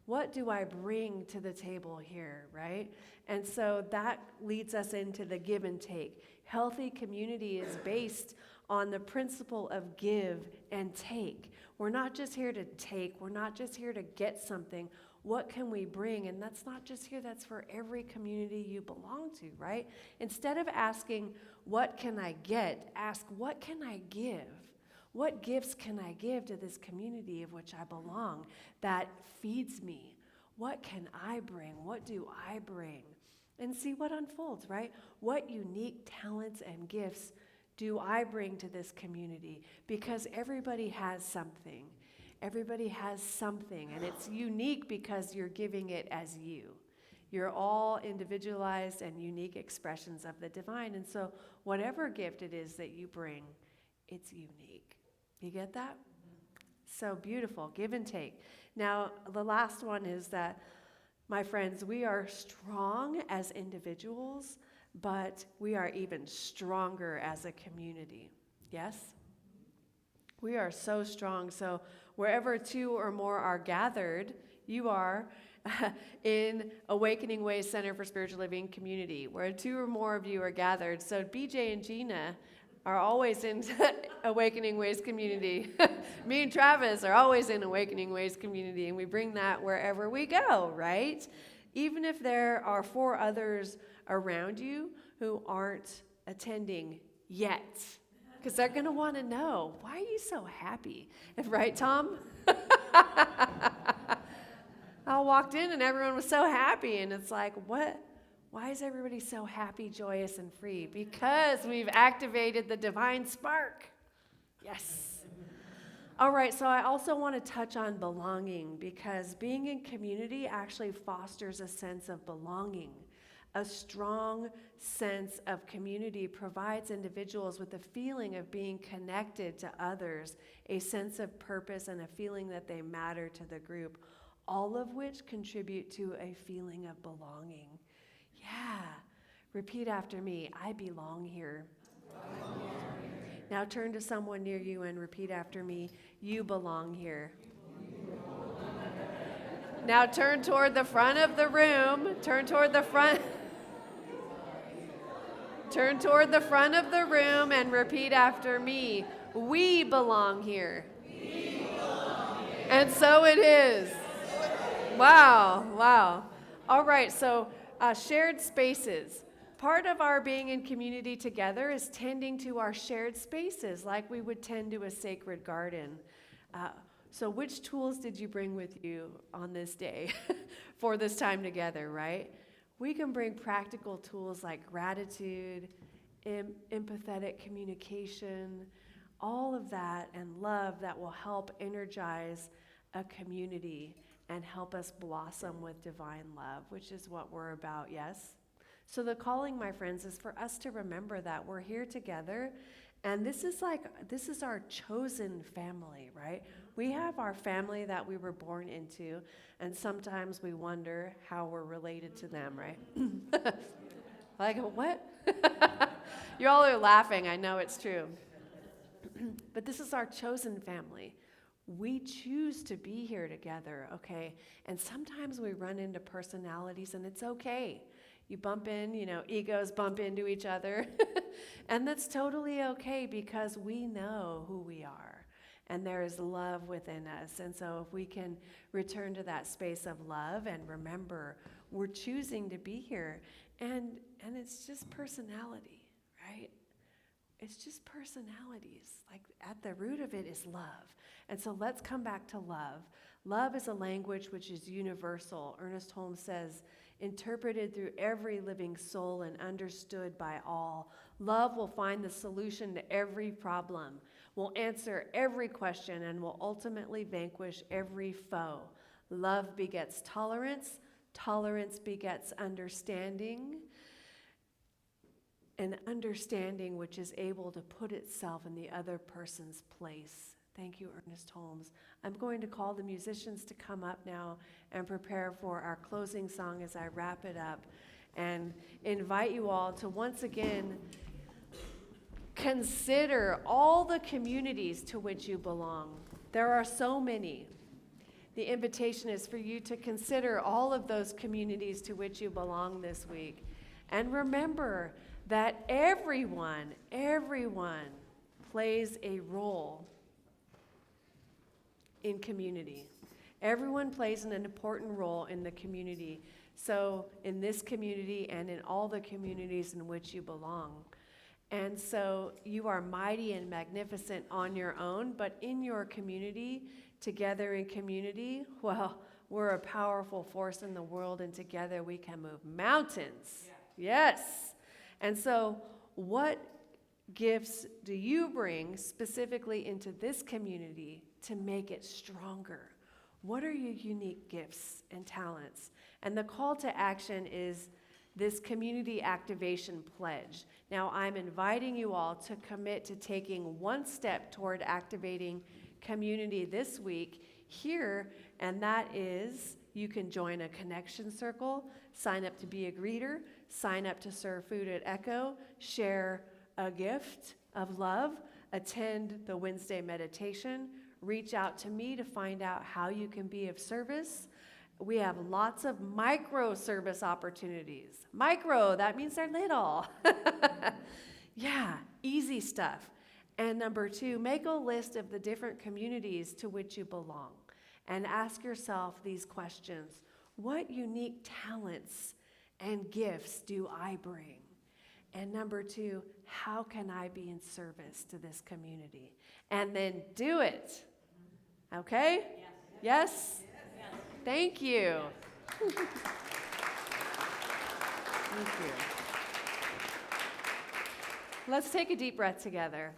What do I bring to the table here, right? And so that leads us into the give and take. Healthy community is based on the principle of give and take. We're not just here to take. We're not just here to get something. What can we bring? And that's not just here, that's for every community you belong to, right? Instead of asking, what can I get? Ask, what can I give? What gifts can I give to this community of which I belong that feeds me? What can I bring? What do I bring? And see what unfolds, right? What unique talents and gifts do I bring to this community? Because everybody has something. Everybody has something, and it's unique because you're giving it as you. You're all individualized and unique expressions of the divine, and so whatever gift it is that you bring, it's unique. You get that? So beautiful, give and take. Now, the last one is that, my friends, we are strong as individuals, but we are even stronger as a community. Yes? We are so strong. So wherever two or more are gathered, you are, in Awakening Ways Center for Spiritual Living Community, where 2 or more of you are gathered. So BJ and Gina are always in Awakening Ways Community. Me and Travis are always in Awakening Ways Community, and we bring that wherever we go, right? Even if there are 4 others around you who aren't attending yet, because they're going to want to know, why are you so happy? Right, Tom? I walked in and everyone was so happy, and it's like, what? Why is everybody so happy, joyous, and free? Because we've activated the divine spark. Yes. All right, so I also want to touch on belonging, because being in community actually fosters a sense of belonging. A strong sense of community provides individuals with a feeling of being connected to others, a sense of purpose, and a feeling that they matter to the group, all of which contribute to a feeling of belonging. Yeah. Repeat after me. I belong here. Now turn to someone near you and repeat after me. You belong here. Now turn toward the front of the room. Turn toward the front. Turn toward the front of the room and repeat after me. We belong here. We belong here. And so it is. Wow, wow. All right, so shared spaces. Part of our being in community together is tending to our shared spaces like we would tend to a sacred garden. So which tools did you bring with you on this day for this time together, right? We can bring practical tools like gratitude, empathetic communication, all of that, and love that will help energize a community and help us blossom with divine love, which is what we're about, yes? So the calling, my friends, is for us to remember that we're here together, and this is our chosen family, right? We have our family that we were born into, and sometimes we wonder how we're related to them, right? Like, what? You all are laughing, I know it's true. But this is our chosen family. We choose to be here together, okay? And sometimes we run into personalities, and it's okay. You bump in, egos bump into each other. And that's totally okay, because we know who we are. And there is love within us. And so if we can return to that space of love and remember we're choosing to be here. And it's just personality, right? It's just personalities. Like, at the root of it is love. And so let's come back to love. Love is a language which is universal. Ernest Holmes says, interpreted through every living soul and understood by all. Love will find the solution to every problem, will answer every question, and will ultimately vanquish every foe. Love begets tolerance. Tolerance begets understanding. An understanding which is able to put itself in the other person's place. Thank you, Ernest Holmes. I'm going to call the musicians to come up now and prepare for our closing song as I wrap it up, and invite you all to once again consider all the communities to which you belong. There are so many. The invitation is for you to consider all of those communities to which you belong this week. And remember that everyone plays a role in community. Everyone plays an important role in the community. So in this community and in all the communities in which you belong. And so you are mighty and magnificent on your own, but in your community, together in community, well, we're a powerful force in the world, and together we can move mountains. Yeah. Yes. And so what gifts do you bring specifically into this community to make it stronger? What are your unique gifts and talents? And the call to action is this community activation pledge. Now, I'm inviting you all to commit to taking one step toward activating community this week here, and that is you can join a connection circle, sign up to be a greeter, sign up to serve food at Echo, share a gift of love, attend the Wednesday meditation, reach out to me to find out how you can be of service, We have lots of micro service opportunities. Micro, that means they're little. Yeah, easy stuff. And number 2, make a list of the different communities to which you belong and ask yourself these questions. What unique talents and gifts do I bring? And number 2, how can I be in service to this community? And then do it. Okay? Yes? Thank you. Thank you. Let's take a deep breath together.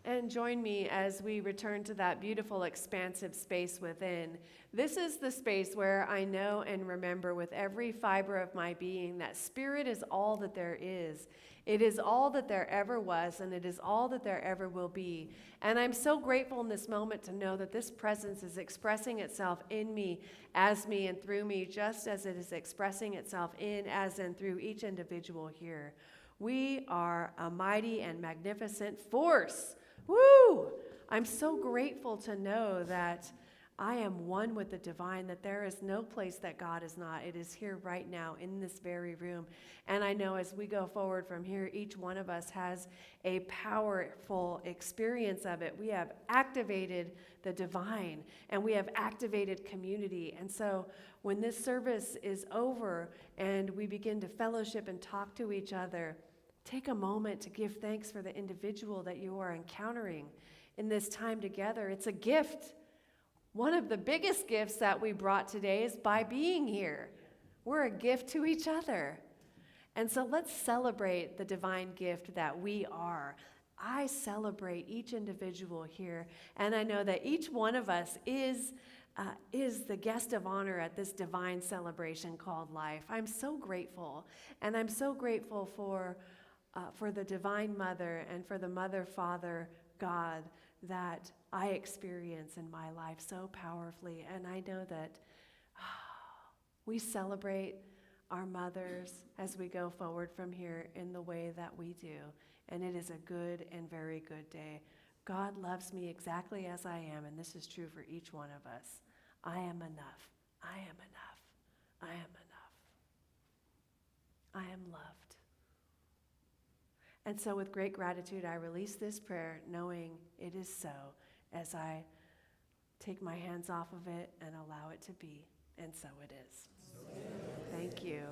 And join me as we return to that beautiful, expansive space within. This is the space where I know and remember with every fiber of my being that spirit is all that there is. It is all that there ever was, and it is all that there ever will be. And I'm so grateful in this moment to know that this presence is expressing itself in me, as me, and through me, just as it is expressing itself in, as, and through each individual here. We are a mighty and magnificent force. Woo! I'm so grateful to know that I am one with the divine, that there is no place that God is not. It is here right now in this very room. And I know as we go forward from here, each one of us has a powerful experience of it. We have activated the divine, and we have activated community. And so when this service is over and we begin to fellowship and talk to each other, take a moment to give thanks for the individual that you are encountering in this time together. It's a gift. One of the biggest gifts that we brought today is by being here. We're a gift to each other. And so let's celebrate the divine gift that we are. I celebrate each individual here, and I know that each one of us is the guest of honor at this divine celebration called life. I'm so grateful, and I'm so grateful for the Divine Mother and for the Mother, Father, God that I experience in my life so powerfully. And I know that we celebrate our mothers as we go forward from here in the way that we do. And it is a good and very good day. God loves me exactly as I am, and this is true for each one of us. I am enough. I am enough. I am enough. I am loved. And so with great gratitude, I release this prayer knowing it is so as I take my hands off of it and allow it to be. And so it is. Thank you.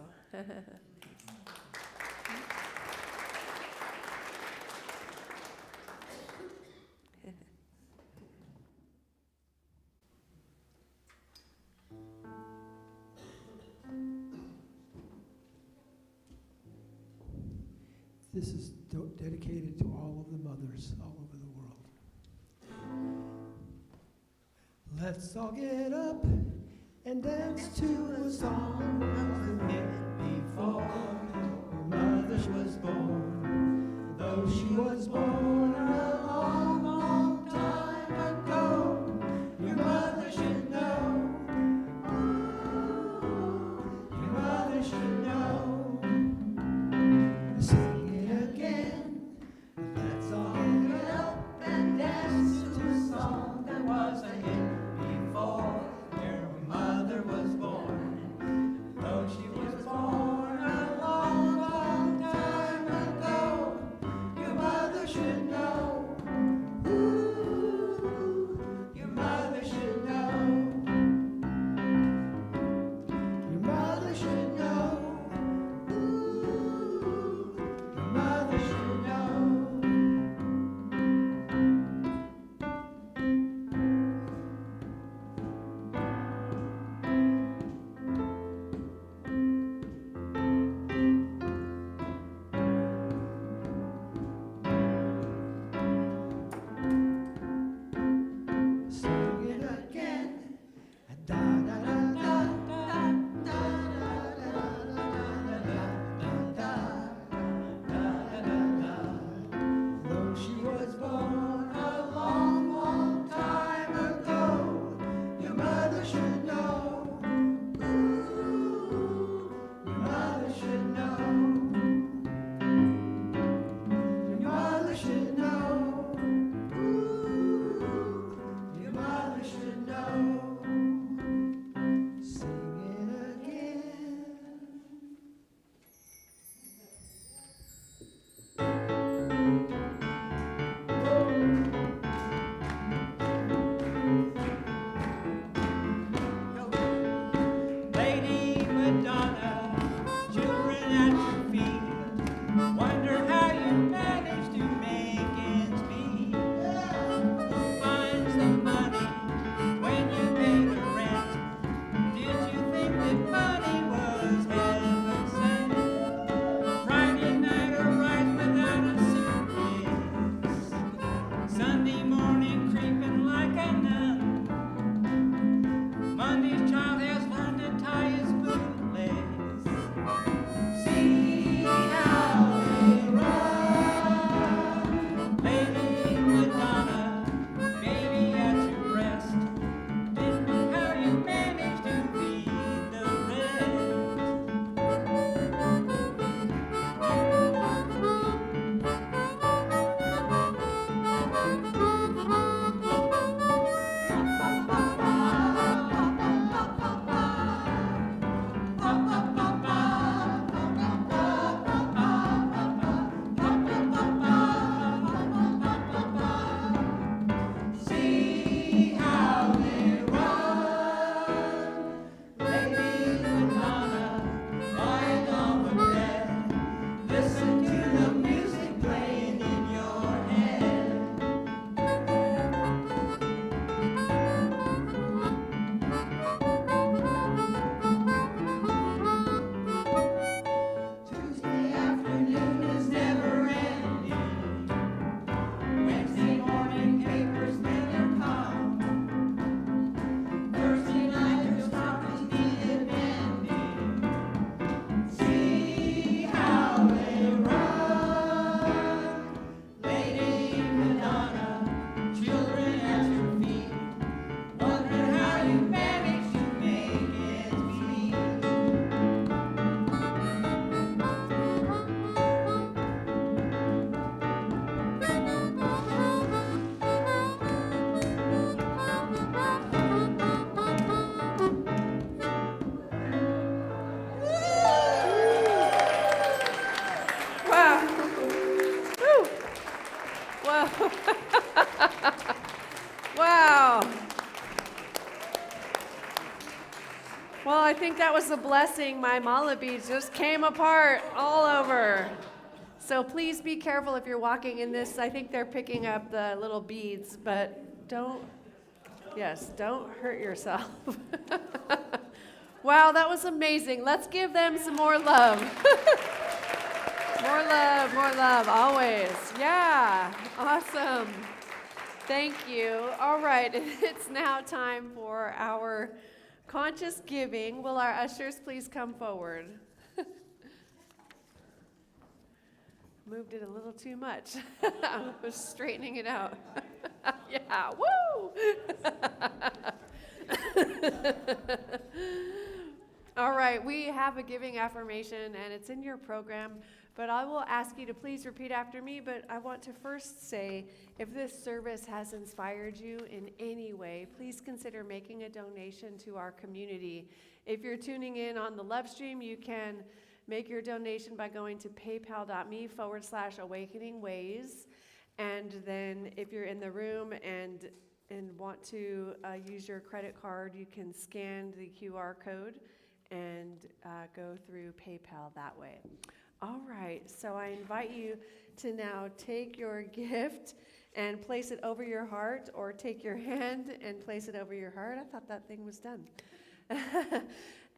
This is dedicated to all of the mothers all over the world. Let's all get up and dance to a song of the hit before your mother was born. Though she was born a long, long time ago, your mother should know. Your mother should know. Sing it again. Let's all get up and dance to a song that was a hit before your mother was born. Though she was born a long, long time ago, your mother should that was a blessing. My mala beads just came apart all over. So please be careful if you're walking in this. I think they're picking up the little beads, but don't hurt yourself. Wow, that was amazing. Let's give them some more love. More love, always. Yeah, awesome. Thank you. All right, it's now time for our conscious giving. Will our ushers please come forward? Moved it a little too much. I was straightening it out. Yeah, woo! All right, we have a giving affirmation, and it's in your program, but I will ask you to please repeat after me, but I want to first say, if this service has inspired you in any way, please consider making a donation to our community. If you're tuning in on the live stream, you can make your donation by going to paypal.me/awakeningways. And then if you're in the room and want to use your credit card, you can scan the QR code and go through PayPal that way. All right, so I invite you to now take your gift and place it over your heart, or take your hand and place it over your heart. I thought that thing was done.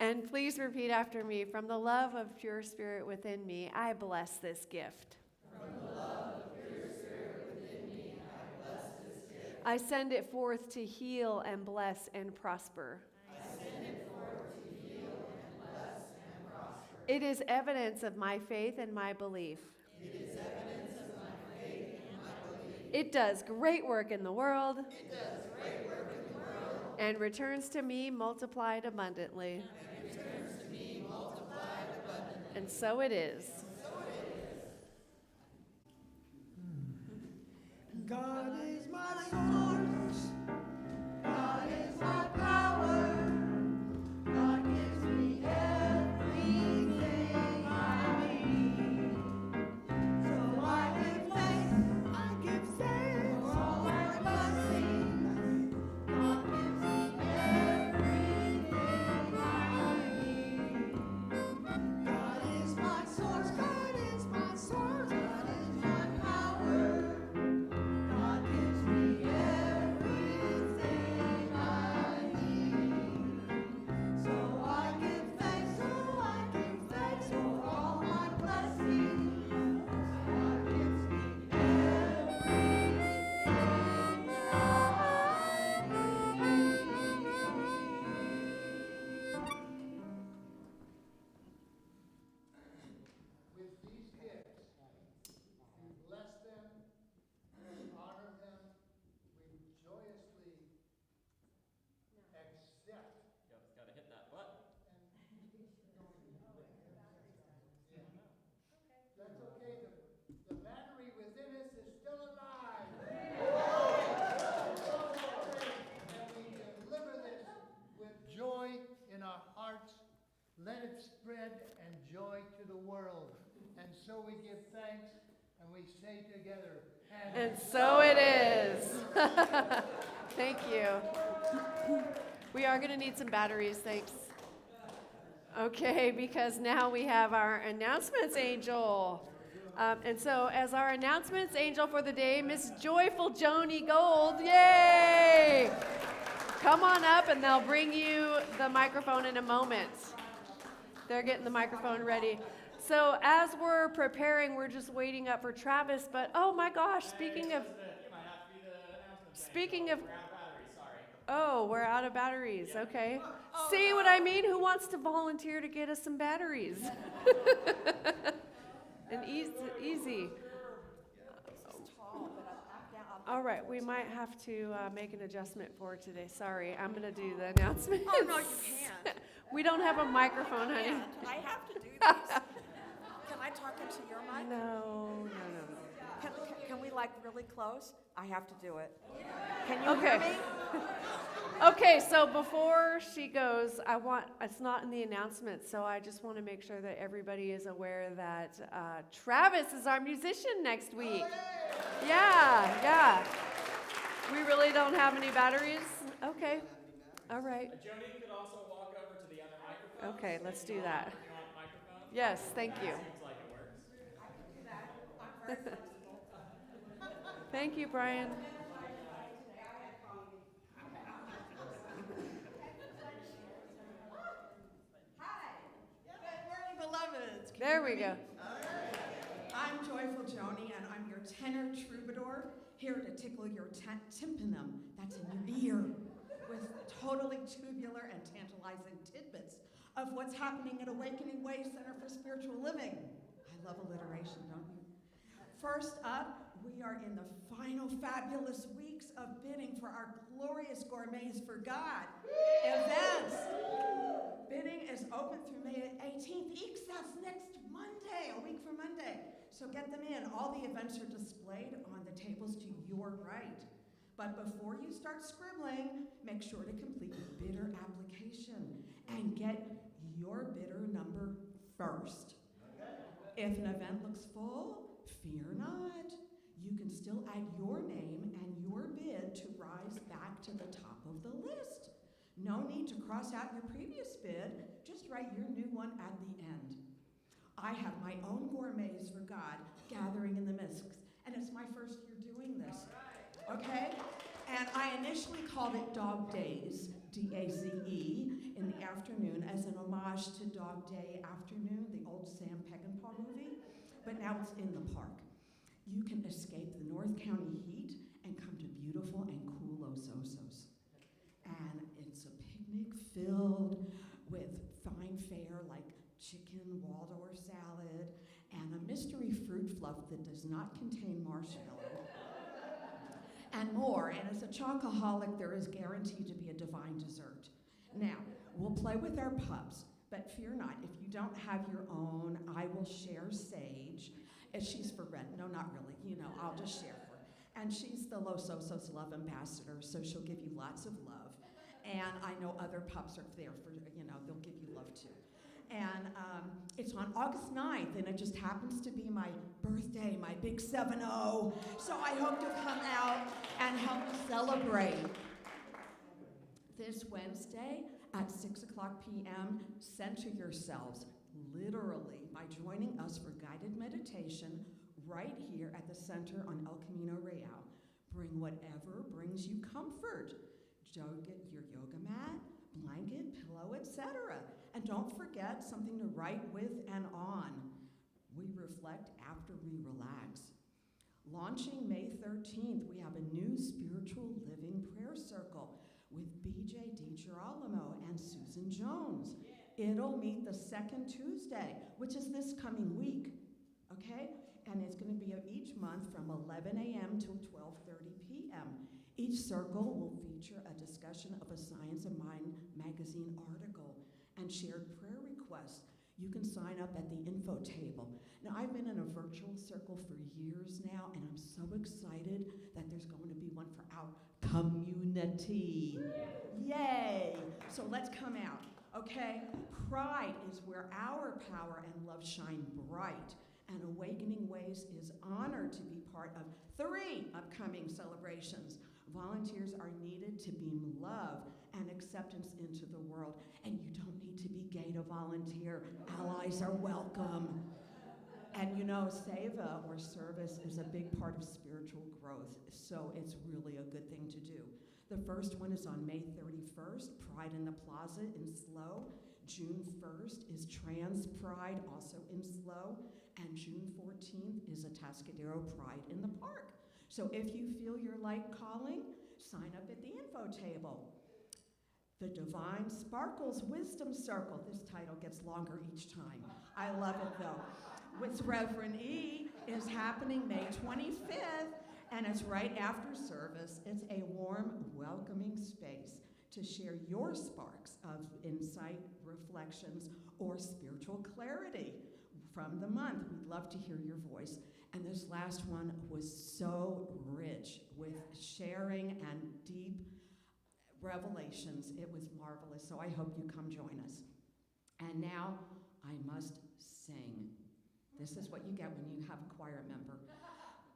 And please repeat after me. From the love of pure spirit within me, I bless this gift. From the love of pure spirit within me, I bless this gift. I send it forth to heal and bless and prosper. I send it forth to heal and bless and prosper. It is evidence of my faith and my belief. It is evidence of my faith and my belief. It does great work in the world. It does great work in the world. And returns to me multiplied abundantly. And so it is. God is my source. God is my power. God gives me everything I need. So I give thanks. I give thanks for all my blessings. God gives me everything I need. God is my source. God is my source. God is my power. God gives me everything I need. So I give thanks. So I give thanks for all my blessings. God gives me everything I need. With these gifts, we bless them, we honor them, we joyously accept. Yep, it's gotta hit that button. That's okay, the battery within us is still alive. And we deliver this with joy in our hearts. Let it spread and joy to the world. And so we give thanks and we say together, And so it is. Thank you. We are going to need some batteries, thanks. Okay, because now we have our announcements angel. And so as our announcements angel for the day, Miss Joyful Joni Gold, yay! Come on up and they'll bring you the microphone in a moment. They're getting the microphone ready. So as we're preparing, we're just waiting up for Travis, but oh my gosh, speaking of, oh, we're out of batteries, okay. See what I mean? Who wants to volunteer to get us some batteries? And easy. All right, we might have to make an adjustment for today. Sorry, I'm gonna do the announcements. Oh, no, you can't. We don't have a microphone, honey. I have to do these. Can I talk into your mic? No. Can we like really close? I have to do it. Can you Okay. hear me? Okay, so before she goes, it's not in the announcements, so I just want to make sure that everybody is aware that Travis is our musician next week. Yeah. We really don't have any batteries? Okay, all right. Joni could also walk over to the other microphone. Okay, let's do that. Yes, thank you. Thank you, Brian. Good morning, beloveds. Can There you we hear go. me? I'm Joyful Joni, and I'm your tenor troubadour, here to tickle your tympanum, that's in your ear, with totally tubular and tantalizing tidbits of what's happening at Awakening Way Center for Spiritual Living. I love alliteration, don't you? First up, we are in the final fabulous weeks of bidding for our glorious Gourmets for God events. Bidding is open through May 18th. Eeks, that's next Monday, a week from Monday. So get them in. All the events are displayed on the tables to your right. But before you start scribbling, make sure to complete the bidder application and get your bidder number first. If an event looks full, fear not. You can still add your name and your bid to rise back to the top of the list. No need to cross out your previous bid, just write your new one at the end. I have my own Gourmets for God gathering in the midst, and it's my first year doing this, okay? And I initially called it Dog Days, D-A-Z-E, in the afternoon as an homage to Dog Day Afternoon, the old Sam Peckinpah movie, but now it's in the park. You can escape the North County heat and come to beautiful and cool Los Osos. And it's a picnic filled with fine fare like chicken Waldorf salad and a mystery fruit fluff that does not contain marshmallow and more. And as a chocoholic, there is guaranteed to be a divine dessert. Now, we'll play with our pups, but fear not. If you don't have your own, I will share Sage. And she's for rent. No, not really. You know, I'll just share her. And she's the Los Osos Love Ambassador, so she'll give you lots of love. And I know other pups are there for, you know, they'll give you love too. And it's on August 9th, and it just happens to be my birthday, my big 7-0. So I hope you'll come out and help celebrate. This Wednesday at 6 o'clock p.m., center yourselves, literally, by joining us for guided meditation right here at the center on El Camino Real. Bring whatever brings you comfort. Get your yoga mat, blanket, pillow, etc. And don't forget something to write with and on. We reflect after we relax. Launching May 13th, we have a new spiritual living prayer circle with B.J. DiGirolamo and Susan Jones. It'll meet the second Tuesday, which is this coming week, okay? And it's going to be each month from 11 a.m. till 12:30 p.m. Each circle will feature a discussion of a Science of Mind magazine article and shared prayer requests. You can sign up at the info table. Now, I've been in a virtual circle for years now, and I'm so excited that there's going to be one for our community. Yay! So let's come out, okay? Pride is where our power and love shine bright, and Awakening Ways is honored to be part of 3 upcoming celebrations. Volunteers are needed to beam love and acceptance into the world, and you don't need to be gay to volunteer. Allies are welcome. And you know, seva or service is a big part of spiritual growth, so it's really a good thing to do. The first one is on May 31st, Pride in the Plaza in SLO. June 1st is Trans Pride, also in SLO. And June 14th is Atascadero Pride in the park. So if you feel your light calling, sign up at the info table. The Divine Sparkles Wisdom Circle. This title gets longer each time. I love it though. With Reverend E is happening May 25th, and it's right after service. It's a warm, welcoming space to share your sparks of insight, reflections, or spiritual clarity from the month. We'd love to hear your voice. And this last one was so rich with sharing and deep revelations. It was marvelous, so I hope you come join us. And now I must sing. This is what you get when you have a choir member.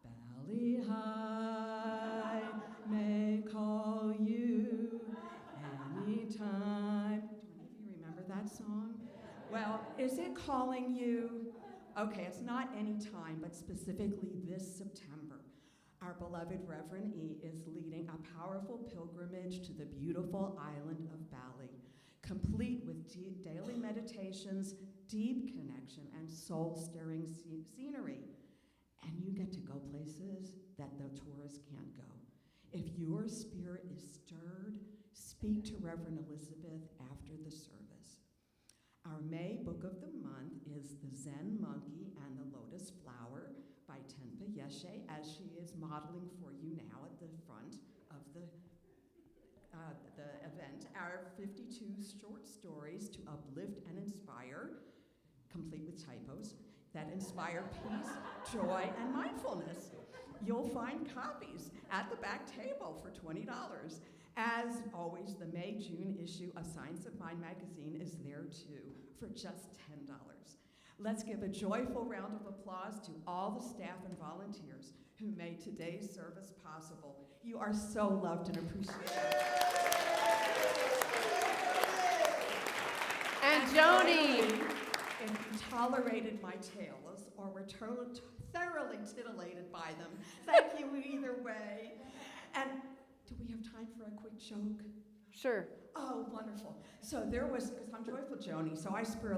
Valley High may call you anytime. Do any of you remember that song? is it calling you? Okay, it's not any time, but specifically this September. Our beloved Reverend E is leading a powerful pilgrimage to the beautiful island of Bali, complete with daily meditations, deep connection, and soul-stirring scenery. And you get to go places that the tourists can't go. If your spirit is stirred, speak to Reverend Elizabeth after the service. Our May book of the month is The Zen Monkey and the Lotus Flower by Tenpa Yeshe, as she is modeling for you now at the front of the event. Our 52 short stories to uplift and inspire, complete with typos, that inspire peace, joy, and mindfulness. You'll find copies at the back table for $20. As always, the May-June issue of Science of Mind magazine is there too for just $10. Let's give a joyful round of applause to all the staff and volunteers who made today's service possible. You are so loved and appreciated. And Joni. If you tolerated my tales or were thoroughly titillated by them, thank you either way. And do we have time for a quick joke? Sure. Oh, wonderful. So there was, because I'm Joyful Joni, so I spread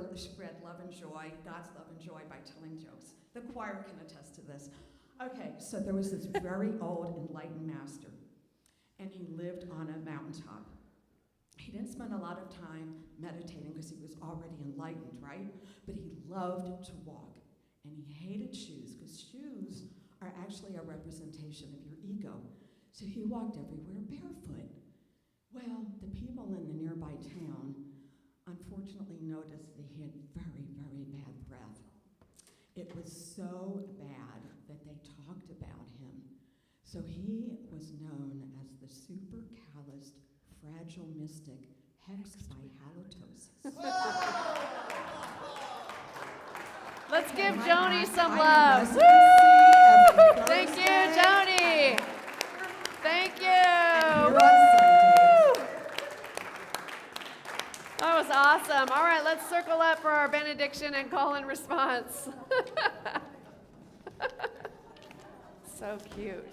love and joy, God's love and joy by telling jokes. The choir can attest to this. Okay, so there was this very old enlightened master, and he lived on a mountaintop. He didn't spend a lot of time meditating because he was already enlightened, right? But he loved to walk, and he hated shoes because shoes are actually a representation of your ego. So he walked everywhere barefoot. Well, the people in the nearby town unfortunately noticed that he had very, very bad breath. It was so bad that they talked about him. So he was known as the super calloused, fragile mystic, hexed by halitosis. Let's give And Joni some I love. residency every Thank you, Thursday. Joni. Thank you. And here on Sundays. That was awesome. All right, let's circle up for our benediction and call and response. So cute.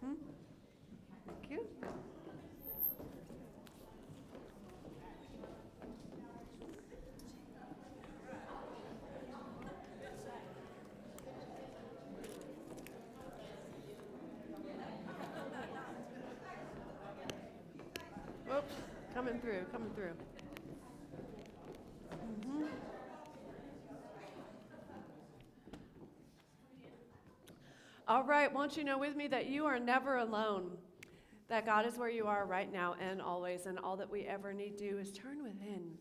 Thank you. Oops, coming through, coming through. Mhm. All right, won't you know with me that you are never alone, that God is where you are right now and always, and all that we ever need to do is turn within.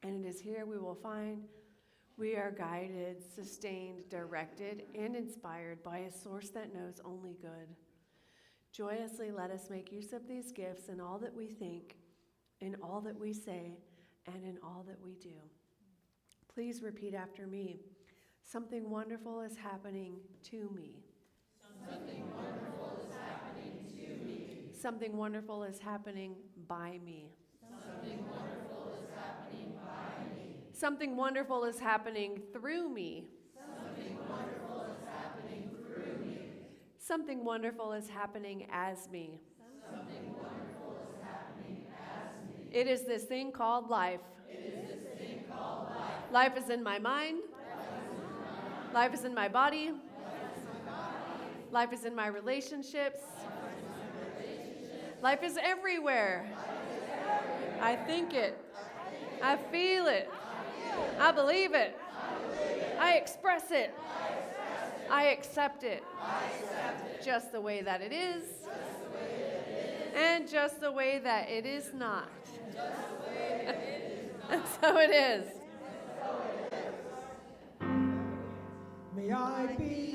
And it is here we will find we are guided, sustained, directed, and inspired by a source that knows only good. Joyously let us make use of these gifts in all that we think, in all that we say, and in all that we do. Please repeat after me. Something wonderful is happening to me. Something wonderful is happening to me. Something wonderful is happening by me. Something wonderful is happening by me. Something wonderful is happening through me. Something wonderful is happening through me. Something wonderful is happening as me. Something wonderful is happening as me. It is this thing called life. It is this thing called life. Life is in my mind. Life is in my body. Life is in my relationships. Life is everywhere. I think it. I feel it. I believe it. I express it. I accept it. Just the way that it is. And just the way that it is not. And so it is. May I be